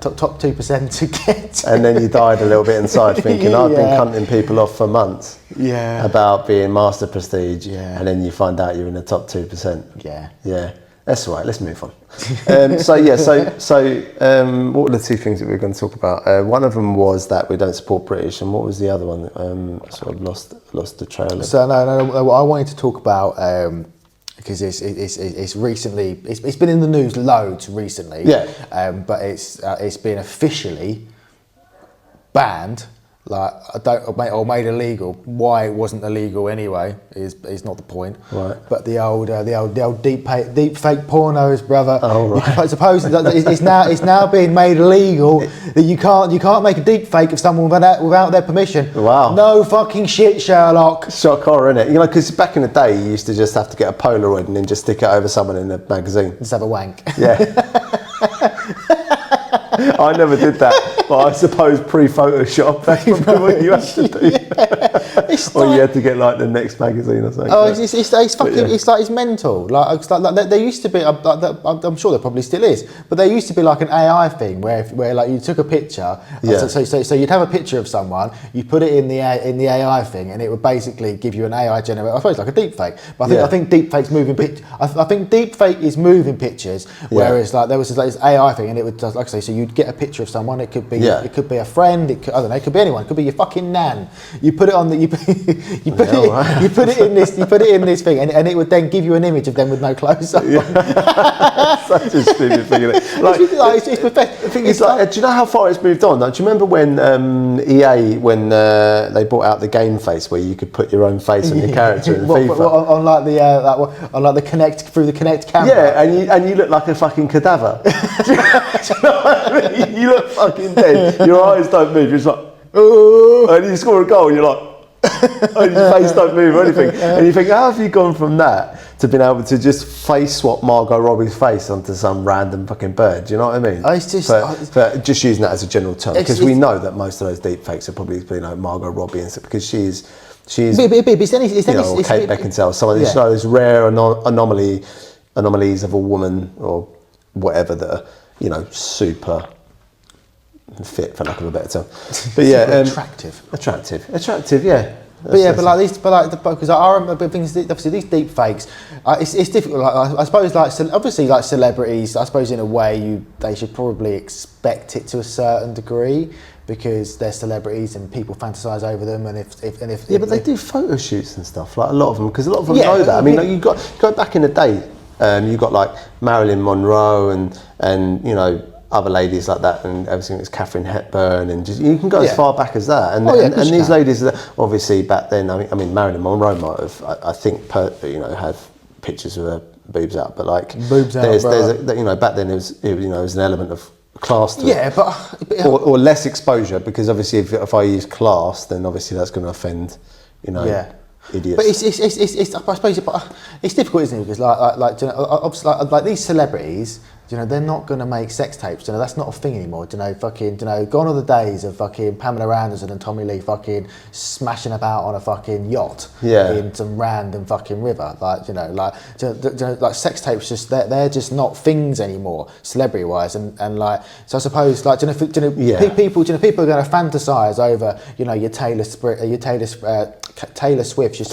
top 2% to get. And then you died a little bit inside, thinking I've been cunting people off for months. Yeah. About being master prestige. Yeah. And then you find out you're in the top 2%. Yeah. Yeah. That's all right. Let's move on. So what were the 2 things that we were going to talk about? One of them was that we don't support British, and what was the other one? Sort of lost the trail of. So no, I wanted to talk about because it's recently it's been in the news loads recently. Yeah. But it's been officially banned. Like or made illegal. Why it wasn't illegal anyway is not the point. Right. But the old deep fake pornos, brother. Oh right. I suppose it's now being made illegal that you can't make a deep fake of someone without their permission. Wow. No fucking shit, Sherlock. Shock horror, innit? You know, because back in the day, you used to just have to get a Polaroid and then just stick it over someone in a magazine. Just have a wank. Yeah. I never did that, but I suppose pre-Photoshop, that's probably what you had to do. Or you had to get like the Next magazine or something. Oh, it's fucking, it's mental. Like there used to be, I'm sure there probably still is, but there used to be like an AI thing where like you took a picture, so you'd have a picture of someone, you put it in the AI thing, and it would basically give you an AI generator. I suppose like a deep fake, but I think deep fake's moving I think deep fake is moving pictures, whereas like there was this AI thing, and it would, like I say, so you'd get a picture of someone. It could be a friend. I don't know. It could be anyone. It could be your fucking nan. You put it on you put it in this thing, and it would then give you an image of them with no clothes on. Such a stupid thing, isn't it? Like, it's pathetic. The thing is, like, do you know how far it's moved on? Like, do you remember when EA they brought out the game face where you could put your own face on your character in FIFA? On the Kinect camera. Yeah, and you look like a fucking cadaver. Do you know what I mean? You look fucking dead. Your eyes don't move. You're just like, oh, and you score a goal, and you're like, and your face don't move or anything. And you think, how have you gone from that to being able to just face swap Margot Robbie's face onto some random fucking bird? Do you know what I mean? It's just, but just using that as a general term, because we know that most of those deep fakes are probably Margot Robbie and stuff, because she's Kate Beckinsale, someone who's those rare anomalies of a woman or whatever that are, super fit, for lack of a better term. But yeah, attractive, yeah. Because I remember things. Obviously, these deep fakes. It's difficult. I suppose, obviously, celebrities. I suppose in a way, they should probably expect it to a certain degree, because they're celebrities and people fantasize over them. And if but they do photo shoots and stuff. Like a lot of them, because a lot of them know that. I mean, you go back in the day. You got like Marilyn Monroe and other ladies like that, and everything was Catherine Hepburn, and just you can go as far back as that. And these ladies, obviously back then, I mean Marilyn Monroe might have, I think, had pictures of her boobs out, but like boobs out, back then it was an element of class to it. But or less exposure, because obviously if I use class, then obviously that's going to offend idiots. But I suppose it's difficult, isn't it? Because like these celebrities, they're not going to make sex tapes. That's not a thing anymore. Gone are the days of fucking Pamela Anderson and Tommy Lee fucking smashing about on a fucking yacht in some random fucking river. Like sex tapes, they're just not things anymore, celebrity wise. And so I suppose people are going to fantasize over your Taylor Swift, you're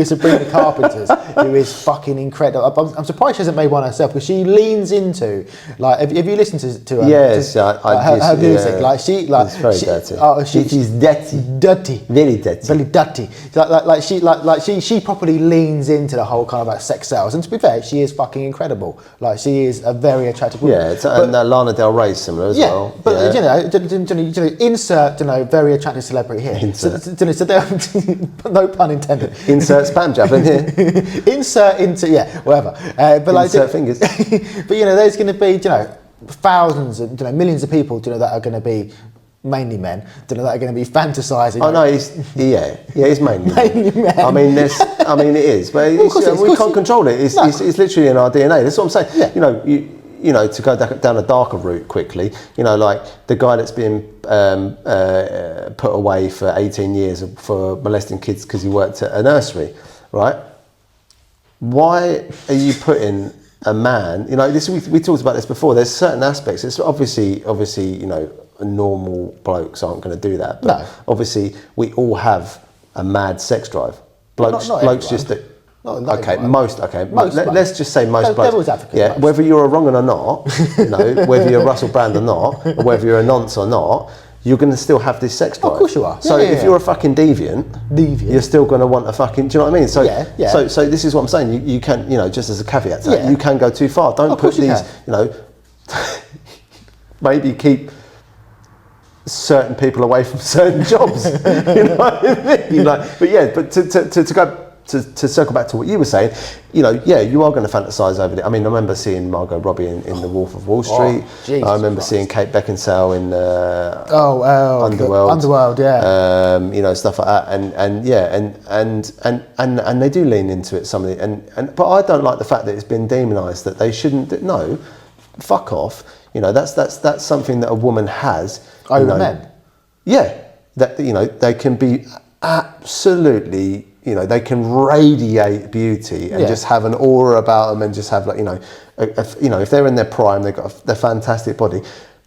Sabrina Carpenter's, who is fucking incredible. correct. I'm surprised she hasn't made one herself because she leans into like. If you listen to her, yes, her music, yeah. like she It's very dirty. Oh, she's dirty. Dirty. Very dirty. Very dirty. She properly leans into the whole kind of like sex sales. And to be fair, she is fucking incredible. Like she is a very attractive woman. Yeah, and Lana Del Rey's similar as well. But insert very attractive celebrity here. Insert. So no pun intended. Insert spam javelin here. Insert into whatever. But like insert fingers. But there's going to be thousands and millions of people that are going to be mainly men that are going to be fantasizing. Oh no, he's mainly men. I mean, it is, but we can't control it. It's literally in our DNA. That's what I'm saying. Yeah. To go down a darker route quickly, like the guy that's been put away for 18 years for molesting kids because he worked at a nursery, right? Why are you putting a man? We talked about this before. There's certain aspects. It's obviously, normal blokes aren't going to do that. But obviously, we all have a mad sex drive. Blokes just do. Let's just say most blokes. Yeah, most. Whether you're a wrong or not, whether you're Russell Brand or not, or whether you're a nonce or not, you're going to still have this sex drive. Of course you are. So if you're a fucking deviant, you're still going to want a fucking. Do you know what I mean? So So this is what I'm saying. You can, just as a caveat to that, you can go too far. Don't put these. Maybe keep certain people away from certain jobs. You know what I mean? But to go. To circle back to what you were saying, you are going to fantasise over it. I mean, I remember seeing Margot Robbie in The Wolf of Wall Street. I remember seeing Kate Beckinsale in Underworld. Underworld, yeah. Stuff like that, and they do lean into it. But I don't like the fact that it's been demonised. That they shouldn't. No, fuck off. That's something that a woman has over men. Yeah, that they can be absolutely. They can radiate beauty and just have an aura about them and just have if they're in their prime, they've got their fantastic body.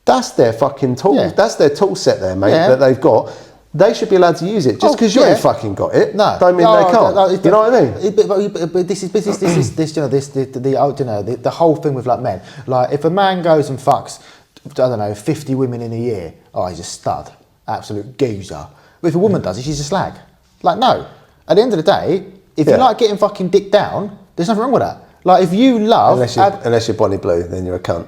That's their fucking tool. Yeah. That's their tool set there, mate, that they've got. They should be allowed to use it. Just because you ain't fucking got it, don't mean they can't. You know what I mean? But this is the whole thing with like men. Like if a man goes and fucks, 50 women in a year, he's a stud, absolute geezer. But if a woman does it, she's a slag. Like no. At the end of the day, if you like getting fucking dick down, there's nothing wrong with that. Like if you love, unless you're Bonnie Blue, then you're a cunt.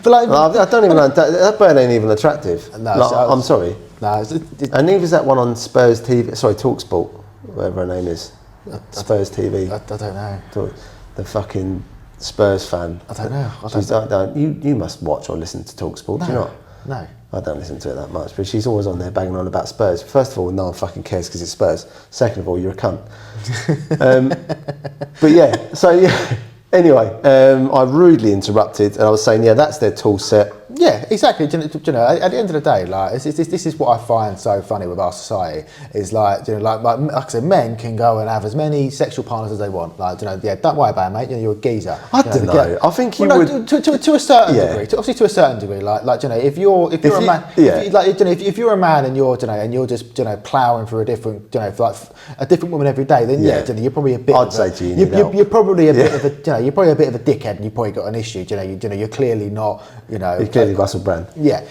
But I don't even know that bird ain't even attractive. No, I'm sorry. No, and neither is that one on Spurs TV. Sorry, Talksport, whatever her name is. Spurs TV. I don't know. The fucking Spurs fan. I don't know. You must watch or listen to Talksport. No, do you not? No. I don't listen to it that much, but she's always on there banging on about Spurs. First of all, no one fucking cares because it's Spurs. Second of all, you're a cunt. Anyway, I rudely interrupted and I was saying, that's their tool set. Yeah, exactly. At the end of the day, like this is what I find so funny with our society is like I said, men can go and have as many sexual partners as they want. Like, don't worry about it, mate. You're a geezer. I don't know. I think you would to a certain degree. Obviously, to a certain degree. If you're a man, if you're a man and you're just ploughing through a different a different woman every day, then you're probably a bit. I'd say to you, you're probably a bit of a you're probably a bit of a dickhead, and you probably got an issue. You're clearly not. You're clearly Russell Brand. Yeah,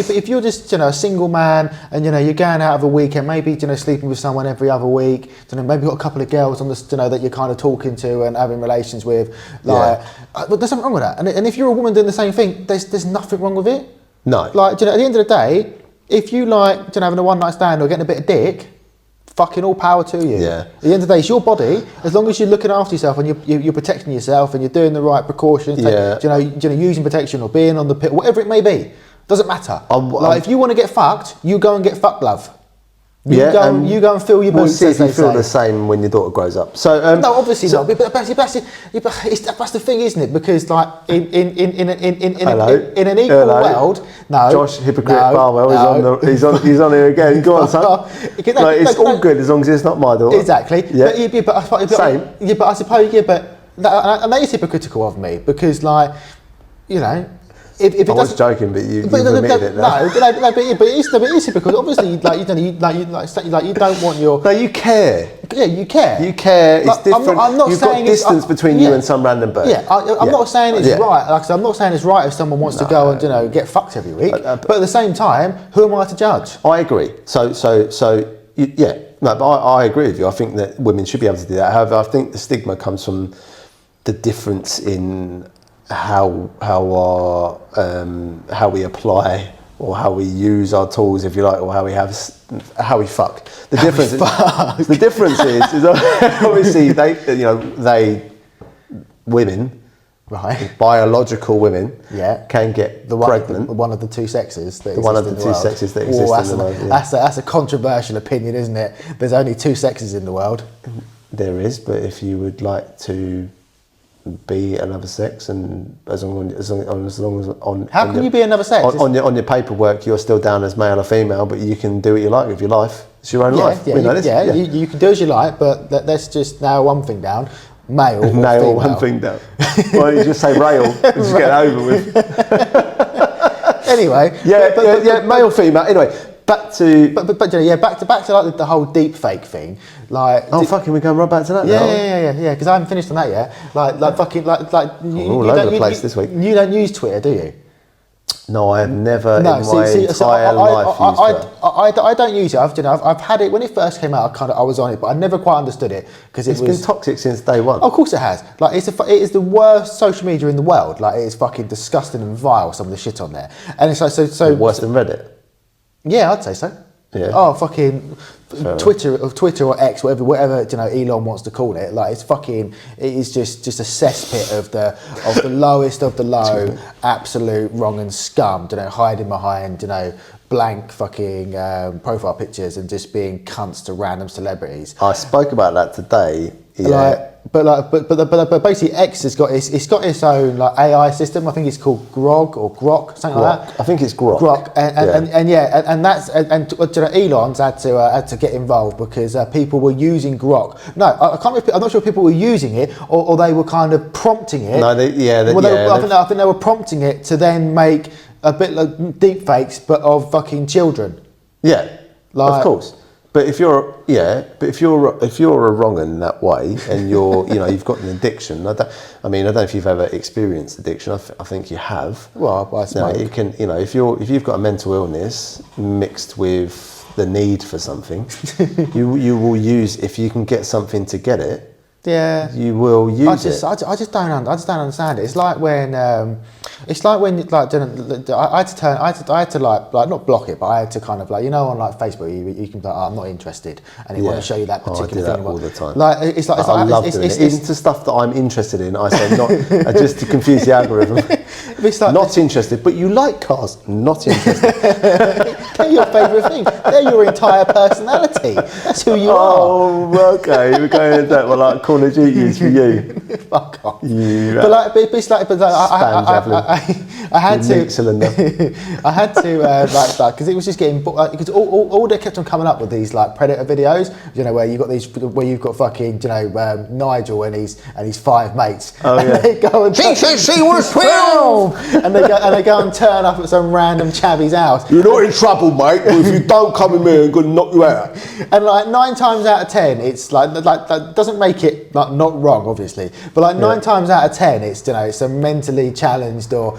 if you're just a single man and you're going out of a weekend, maybe sleeping with someone every other week, maybe got a couple of girls on the that you're kind of talking to and having relations with, but there's something wrong with that. And if you're a woman doing the same thing, there's nothing wrong with it. No, at the end of the day, if you having a one night stand or getting a bit of dick, fucking all power to you. Yeah. At the end of the day, it's your body. As long as you're looking after yourself and you're protecting yourself and you're doing the right precautions, using protection or being on the pill, whatever it may be, doesn't matter. If you want to get fucked, you go and get fucked, love. You go and fill your boots. We'll see if you feel the same when your daughter grows up. So no, obviously not. But that's the thing, isn't it? Because in an equal world, no. Josh Hypocrite Barwell is on here again. Go on, son. It's all good as long as it's not my daughter. Exactly. Yeah. Same. Yeah, but I suppose and that is hypocritical of me because if it I was doesn't, joking, but you've admitted it now. but it is because obviously, like you don't want your. No, you care. Yeah, you care. You care. It's different. I'm not You've saying got distance between you and some random bird. Yeah, I'm not saying it's right. Like I said, I'm not saying it's right if someone wants to go and get fucked every week. But at the same time, who am I to judge? I agree. Yeah. No, but I agree with you. I think that women should be able to do that. However, I think the stigma comes from the difference in how we apply or how we use our tools, if you like, or how we fuck. The difference is obviously women, right, biological women, can get pregnant. One of the two sexes that one of the two sexes that exist in the world. That's a controversial opinion, isn't it? There's only two sexes in the world. There is, but if you would like to be another sex, and as long as on how can you be another sex on your paperwork you're still down as male or female, but you can do what you like with your life. It's your own life. You can do as you like, but let's just nail one thing down: male or nail female. One thing down. Well, you just say rail and just get it over with. Anyway, male, female. Anyway. Back to like the whole deep fake thing, like. Oh, fucking, we're going right back to that now. Yeah. Because I haven't finished on that yet. We're all over the place this week. You don't use Twitter, do you? No, I have never in my entire life used Twitter. I don't use it. I've had it when it first came out. I was on it, but I never quite understood it because it's been toxic since day one. Of course it has. Like it is the worst social media in the world. Like it is fucking disgusting and vile. Some of the shit on there, and it's like so worse than Reddit. Yeah, I'd say so. Yeah. Oh, fucking Twitter or X, whatever Elon wants to call it. Like it is just a cesspit of the lowest of the low, absolute wrong and scum. Hiding behind blank fucking profile pictures and just being cunts to random celebrities. I spoke about that today. Yeah. But basically X has got its own like AI system. I think it's called Grok, something like that. I think it's Grok. And Elon's had to get involved because people were using Grok. No, I'm not sure if people were using it or they were kind of prompting it. No, I think they were prompting it to then make a bit like deepfakes, but of fucking children. Yeah, of course. But if you're a wrong in that way, and you've got an addiction. I don't know if you've ever experienced addiction. I think you have. Well, I suppose. You can. If you've got a mental illness mixed with the need for something, you will use, if you can get something to get it. Yeah, you will use it. I just don't understand it. It's like when I had to not block it, but I had to kind of on like Facebook you can be like, I'm not interested, and it want to show you that particular thing. I do that all the time. I love doing it. Even to stuff that I'm interested in, I say not just to confuse the algorithm. It's like, not interested, but you like cars. Not interested. They're your favourite thing. They're your entire personality. That's who you are. Oh, okay. We're going into that. Well, like Call of Duty is for you. Fuck off. You. I had to. Cylinder. I had to because it was just getting because all they kept on coming up with these like predator videos. Where you've got fucking Nigel and his 5 mates. Oh yeah. They go and she was 12. And they go and turn up at some random chavvy's house. You're not in trouble, mate. But if you don't come in here, I'm gonna knock you out. And like 9 times out of 10, it's like that doesn't make it like not wrong, obviously. But like 9 times out of 10, it's some mentally challenged or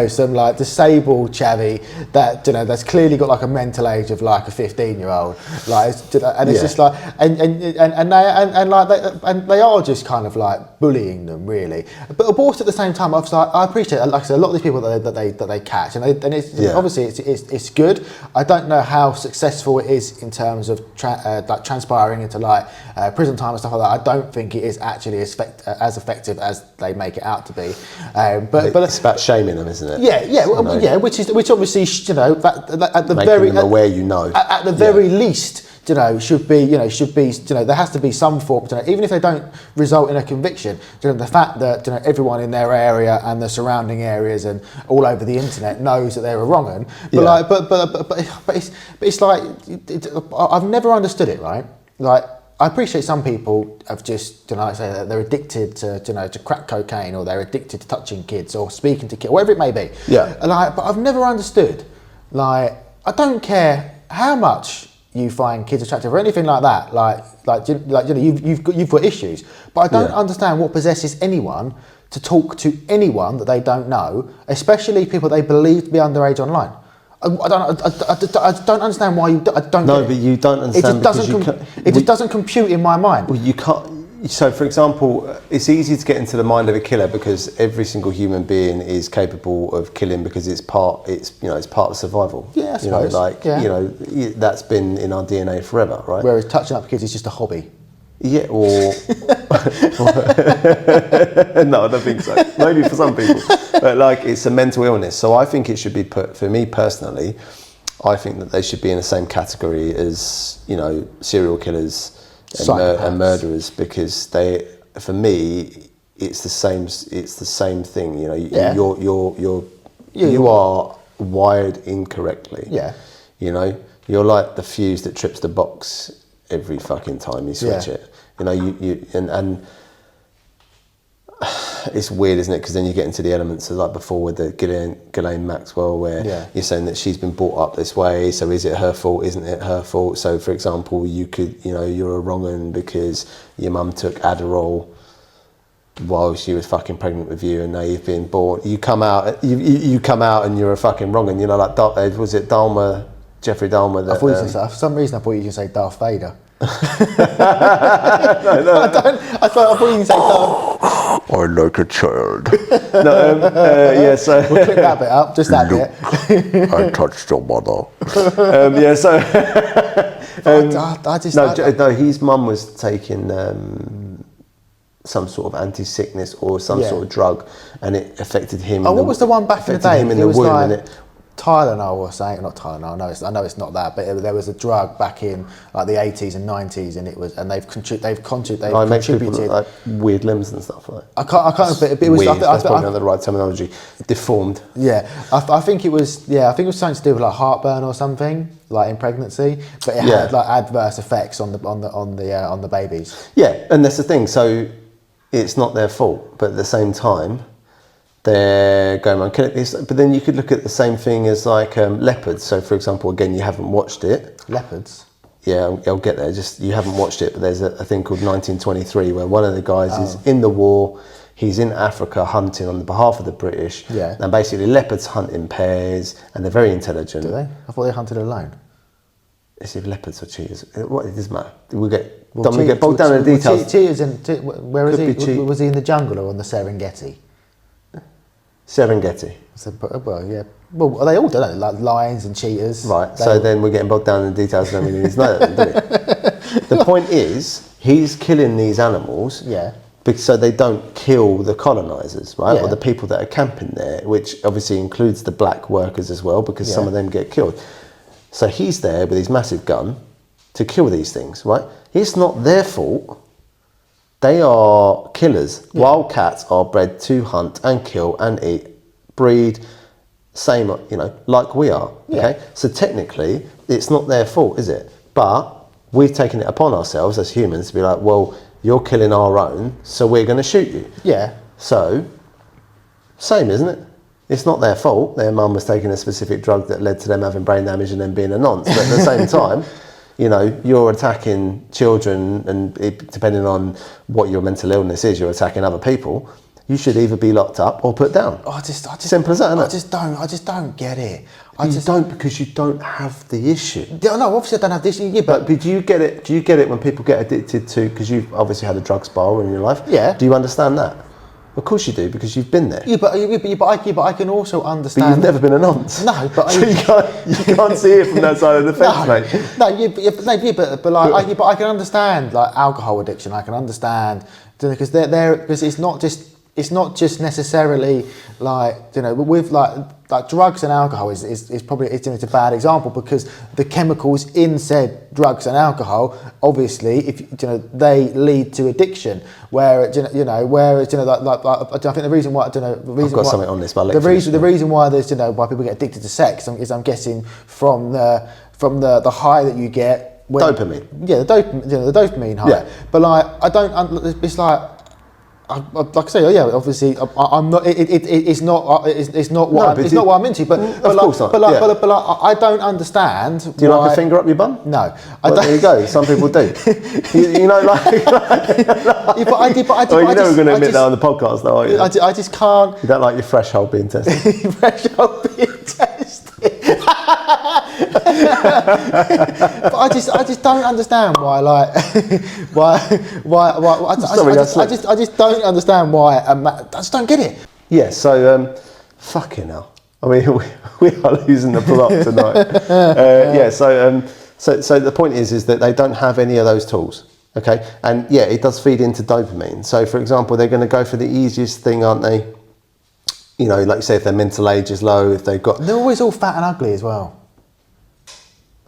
some like disabled chavvy that that's clearly got like a mental age of like a 15-year-old. Like and it's just like and they are just kind of like bullying them really. But also at the same time, I appreciate like I said, a lot of these people that they catch and it's obviously it's good. I don't know how successful it is in terms of transpiring into like prison time and stuff like that. I don't think it is actually as effective as they make it out to be. But it's about shaming them, isn't it? Yeah, which obviously that at the making them aware, at the very least. Should be there has to be some form, even if they don't result in a conviction, the fact that everyone in their area and the surrounding areas and all over the internet knows that they're a wrong un. But it's like I've never understood it, right? Like I appreciate some people have just, you know, like I say that they're addicted to, you know, to crack cocaine, or they're addicted to touching kids or speaking to kids, whatever it may be. Yeah. Like, but I've never understood. Like, I don't care how much you find kids attractive or anything like that. Like you know, you've got issues, but I don't understand what possesses anyone to talk to anyone that they don't know, especially people they believe to be underage online. I don't understand why you. I don't. No, get it. but you don't understand It just doesn't compute in my mind. Well, you can't. So, for example, it's easy to get into the mind of a killer because every single human being is capable of killing because it's part of survival. Yeah, I suppose. You know, that's been in our DNA forever, right? Whereas touching up kids is just a hobby. Yeah, or no, I don't think so. Maybe for some people, but like it's a mental illness. So I think it should be put. For me personally, I think that they should be in the same category as, you know, serial killers and murderers, because they, for me, it's the same. It's the same thing. You know, you are wired incorrectly. Yeah. You know, you're like the fuse that trips the box every fucking time you switch it. You know, and it's weird, isn't it? Because then you get into the elements of, like before with the Ghislaine Maxwell, where you're saying that she's been brought up this way, so is it her fault, isn't it her fault? So for example, you could, you know, you're a wrong un because your mum took Adderall while she was fucking pregnant with you, and now you've been born, you come out and you're a fucking wrong un. You know, like, was it Jeffrey Dahmer? That, for some reason I thought you could say Darth Vader. no. I thought you could say Darth. I like a child. Yeah, so we'll clip that bit up, just that bit. I touched your mother. Yeah, so no, his mum was taking some sort of anti-sickness or some sort of drug, and it affected him. Oh, what was the one back in the day? Him in the womb, like, and it. Tylenol or something, not Tylenol. I know it's not that, but there was a drug back in like the 80s and 90s, and it was, and they've contributed. Makes people look like weird limbs and stuff like. I can't. But it was. Weird. That's probably not the right terminology. Deformed. Yeah, I think it was. Yeah, I think it was something to do with like heartburn or something, like in pregnancy. But it had like adverse effects on the babies. Yeah, and that's the thing. So it's not their fault, but at the same time, they're going around killing. But then you could look at the same thing as like leopards. So for example, again, you haven't watched it. Leopards? Yeah, I'll get there. Just, you haven't watched it, but there's a thing called 1923 where one of the guys is in the war. He's in Africa hunting on behalf of the British. Yeah. And basically leopards hunt in pairs and they're very intelligent. Do they? I thought they hunted alone. Is it leopards or cheetahs? What, it doesn't matter. We get bogged down in the details. Where is he? Was he in the jungle or on the Serengeti? Serengeti. Well, yeah. Well, they all do that, like lions and cheetahs. Right. So then we're getting bogged down in the details and everything. It's not that, do we? The point is, he's killing these animals. Yeah. So they don't kill the colonisers, right? Yeah. Or the people that are camping there, which obviously includes the black workers as well, because some of them get killed. So he's there with his massive gun to kill these things, right? It's not their fault. They are killers. Yeah. Wild cats are bred to hunt and kill and eat, breed, same, you know, like we are. Yeah. Okay, so technically, it's not their fault, is it? But we've taken it upon ourselves as humans to be like, well, you're killing our own, so we're going to shoot you. Yeah. So, same, isn't it? It's not their fault. Their mum was taking a specific drug that led to them having brain damage and then being a nonce. But at the same time, you know, you're attacking children, and depending on what your mental illness is, you're attacking other people. You should either be locked up or put down. I just simple as that, isn't it? I just don't get it. You don't, because you don't have the issue. No, obviously I don't have the issue. Yeah, but do you get it? Do you get it when people get addicted to? Because you've obviously had a drug spiral in your life. Yeah. Do you understand that? Of course you do, because you've been there. Yeah, but I can also understand. But you've never been a nonce. No, but so you can't see it from that side of the fence, mate. But I can understand like alcohol addiction. I can understand because because it's not just necessarily like, you know, with like drugs and alcohol is probably it's a bad example, because the chemicals in said drugs and alcohol, obviously, if you know, they lead to addiction. Whereas I think the reason why something on this, but the reason why there's, you know, why people get addicted to sex is, I'm guessing, from the high that you get Dopamine. Yeah, the dopamine high. Yeah. But like, I don't. It's like. Like I say, yeah. Obviously, I'm not. It's not. It's not what. It's not what I'm into. But of like, course not. But like, Yeah. but like, I don't understand. Do you like a finger up your bum? No. Well, there you go. Some people do. you know, like. Yeah, but I did. Well, you're never going to admit that on the podcast, though, are you? I just can't. You don't like your threshold being tested. Threshold being tested. But I just don't understand why, like, why. I just don't understand why. I just don't get it. Yeah. So, fucking hell. I mean, we are losing the plot tonight. Yeah. So the point is that they don't have any of those tools. Okay. And yeah, it does feed into dopamine. So, for example, they're going to go for the easiest thing, aren't they? You know, like you say, if their mental age is low, if they've got. They're always all fat and ugly as well.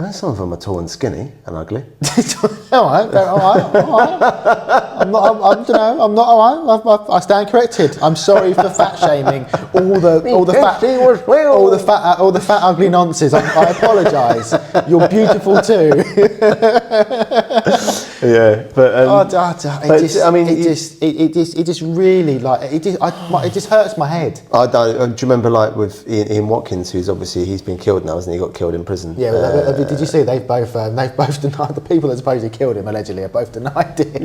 And some of them are tall and skinny and ugly. all right. I'm not all right. I stand corrected. I'm sorry for fat shaming all the fat ugly nonsense. I apologise. You're beautiful too. Yeah, but it just really like it just hurts my head. I don't. Do you remember like with Ian Watkins, who's obviously he's been killed now, hasn't he? He got killed in prison. Yeah. Did you see they've both denied, the people that supposedly killed him allegedly have both denied it.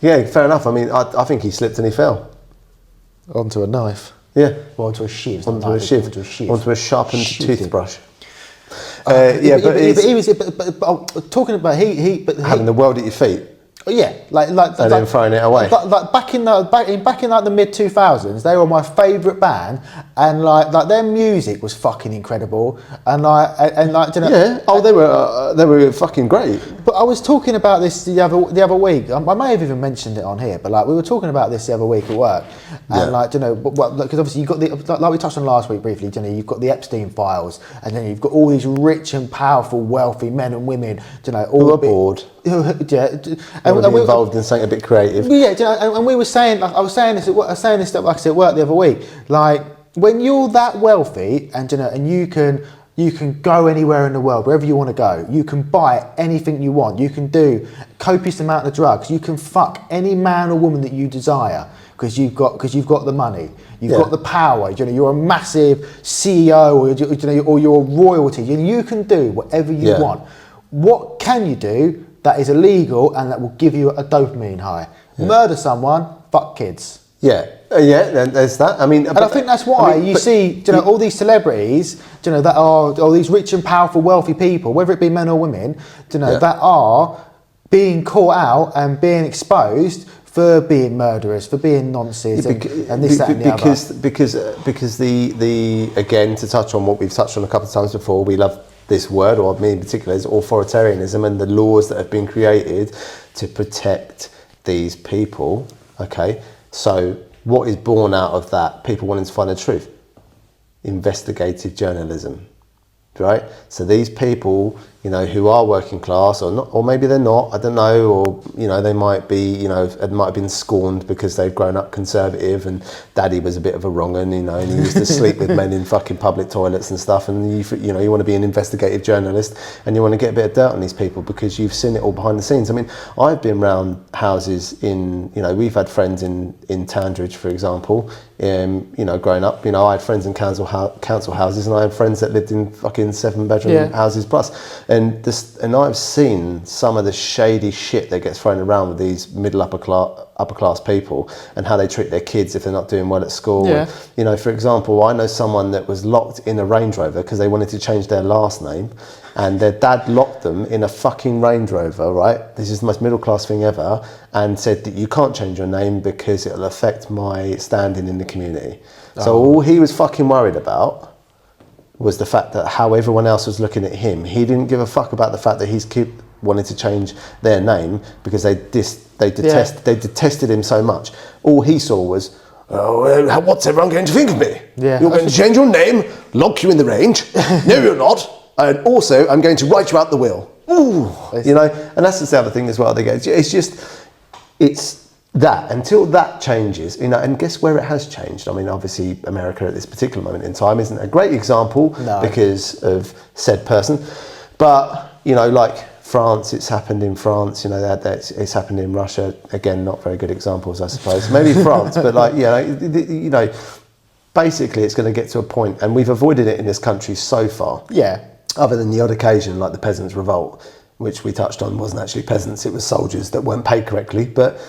Yeah. Fair enough. I mean, I think he slipped and he fell onto a knife. Yeah. Well, onto a shiv. Onto a sharpened toothbrush. But he was talking about having the world at your feet. Yeah, and then throwing it away. Like back in like the mid 2000s, they were my favourite band, and like their music was fucking incredible, and you know. Yeah. Oh, they were fucking great. But I was talking about this the other week. I may have even mentioned it on here, but like we were talking about this the other week at work, and like you know, because obviously you've got like we touched on last week briefly. You know, you've got the Epstein files, and then you've got all these rich and powerful, wealthy men and women. You know, all bored. Yeah. And be involved in something a bit creative. Yeah, you know, and we were saying, like, I was saying this like I said at work the other week. Like when you're that wealthy, and you know, and you can go anywhere in the world, wherever you want to go. You can buy anything you want. You can do copious amount of drugs. You can fuck any man or woman that you desire because you've got the money. You've got the power. You know, you're a massive CEO or you're royalty. You can do whatever you want. What can you do that is illegal and that will give you a dopamine high? Murder someone, fuck kids. Yeah, there's that. I mean, and I think that's why you see, all these celebrities, that are all these rich and powerful, wealthy people, whether it be men or women, that are being caught out and being exposed for being murderers, for being nonces, and this, that, and the other. Because the again, to touch on what we've touched on a couple of times before, we love this word, or me in particular, is authoritarianism and the laws that have been created to protect these people. Okay, so what is born out of that? People wanting to find the truth. Investigative journalism, right? So these people, who are working class or not, or maybe they're not, I don't know, or they might be, it might have been scorned because they've grown up conservative and daddy was a bit of a wrong un, and he used to sleep with men in fucking public toilets and stuff, and you want to be an investigative journalist and you want to get a bit of dirt on these people because you've seen it all behind the scenes. I mean, I've been around houses in, we've had friends in Tandridge, for example, growing up, I had friends in council houses, and I had friends that lived in fucking 7-bedroom houses plus. And I've seen some of the shady shit that gets thrown around with these middle upper class people, and how they treat their kids if they're not doing well at school. Yeah. And, for example, I know someone that was locked in a Range Rover because they wanted to change their last name, and their dad locked them in a fucking Range Rover, right? This is the most middle class thing ever, and said that you can't change your name because it'll affect my standing in the community. So all he was fucking worried about was the fact that how everyone else was looking at him. He didn't give a fuck about the fact that his kid wanted to change their name because they detested him so much. All he saw was, what's everyone going to think of me? Yeah. You're going to change your name, lock you in the range. No, you're not. And also, I'm going to write you out the will. Ooh, and that's just the other thing as well. It's that until that changes, and guess where it has changed? I mean, obviously, America at this particular moment in time isn't a great example because of said person, but you know, like France, it's happened in France, you know, it's happened in Russia. Again, not very good examples, I suppose. Maybe France, but like, you know, basically it's going to get to a point, and we've avoided it in this country so far. Yeah. Other than the odd occasion, like the Peasants' Revolt, which we touched on, wasn't actually peasants, it was soldiers that weren't paid correctly. But,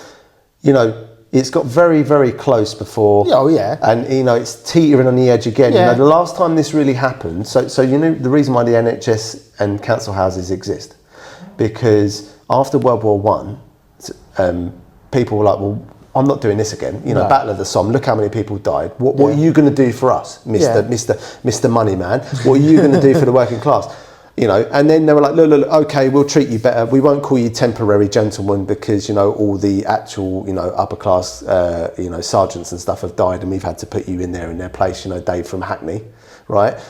you know, it's got very, very close before. Oh, yeah. And, you know, it's teetering on the edge again. Yeah. You know, the last time this really happened, so you know, the reason why the NHS and council houses exist, because after World War One, people were like, well, I'm not doing this again. You know, Battle of the Somme, look how many people died. What are you going to do for us, Mr. Money Man? What are you going to do for the working class? You know, and then they were like, look, okay, we'll treat you better. We won't call you temporary gentlemen because, you know, all the actual, you know, upper class, you know, sergeants and stuff have died, and we've had to put you in their place, you know, Dave from Hackney, right?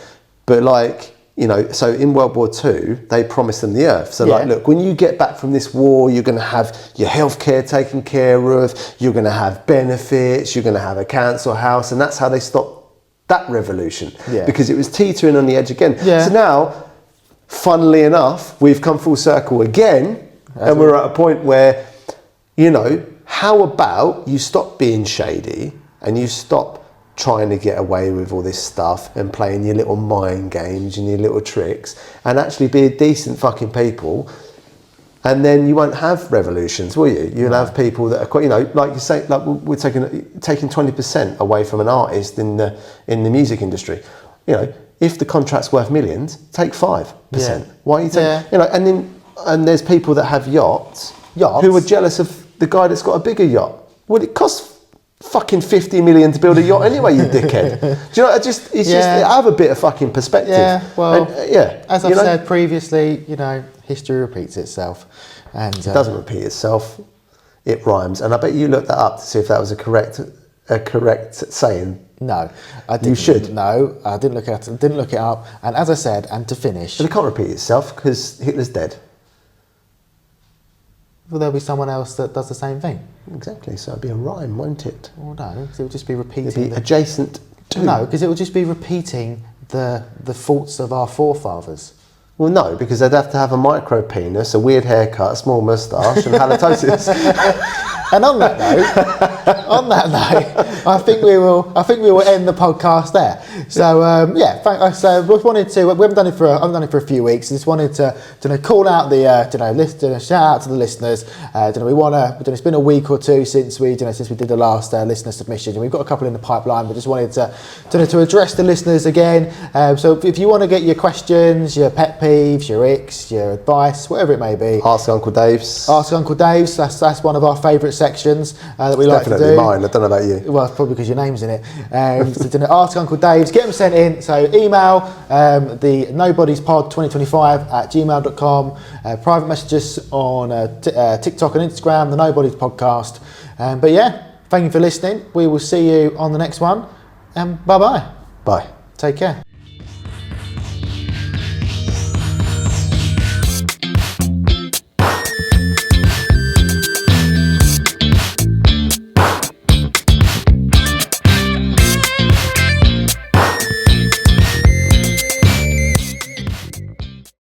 But like, you know, so in World War II, they promised them the earth. So like, look, when you get back from this war, you're going to have your healthcare taken care of, you're going to have benefits, you're going to have a council house, and that's how they stopped that revolution, because it was teetering on the edge again. So now, funnily enough, we've come full circle again, and we're at a point where, you know, how about you stop being shady and you stop trying to get away with all this stuff and playing your little mind games and your little tricks, and actually be a decent fucking people, and then you won't have revolutions, will you? You'll have people that are quite, you know, like you say, like we're taking 20% away from an artist in the music industry. You know, if the contract's worth millions, take 5%. Why are you taking, you know, and there's people that have yachts who are jealous of the guy that's got a bigger yacht. Well, it costs fucking 50 million to build a yacht anyway, you dickhead. Do you know, just have a bit of fucking perspective. Yeah, well, as I've said previously, you know, history repeats itself. And it doesn't repeat itself, it rhymes. And I bet you looked that up to see if that was a correct saying. No, I didn't. You should. No, I didn't look it up. And as I said, and to finish, but it can't repeat itself because Hitler's dead. Well, there'll be someone else that does the same thing. Exactly. So it'll be a rhyme, won't it? Well, no, because it would just be repeating. It'll be adjacent to. No, because it would just be repeating the faults of our forefathers. Well, no, because they'd have to have a micro penis, a weird haircut, a small moustache, and halitosis. And on that note, I think we will end the podcast there. So so we haven't done it for a few weeks. Just wanted to call out the shout out to the listeners. It's been a week or two since we did the last listener submission, and we've got a couple in the pipeline. But just wanted to address the listeners again. So if you want to get your questions, your pet peeves, your icks, your advice, whatever it may be, ask Uncle Dave's. Ask Uncle Dave's. That's one of our favourite sections that we like to do. Definitely mine. I don't know about you. Well, it's probably because your name's in it. So ask Uncle Dave's. Get them sent in. So email the nobodiespod2025@gmail.com. Private messages on TikTok and Instagram. The Nobodies Podcast. But yeah, thank you for listening. We will see you on the next one. And bye-bye. Bye. Take care.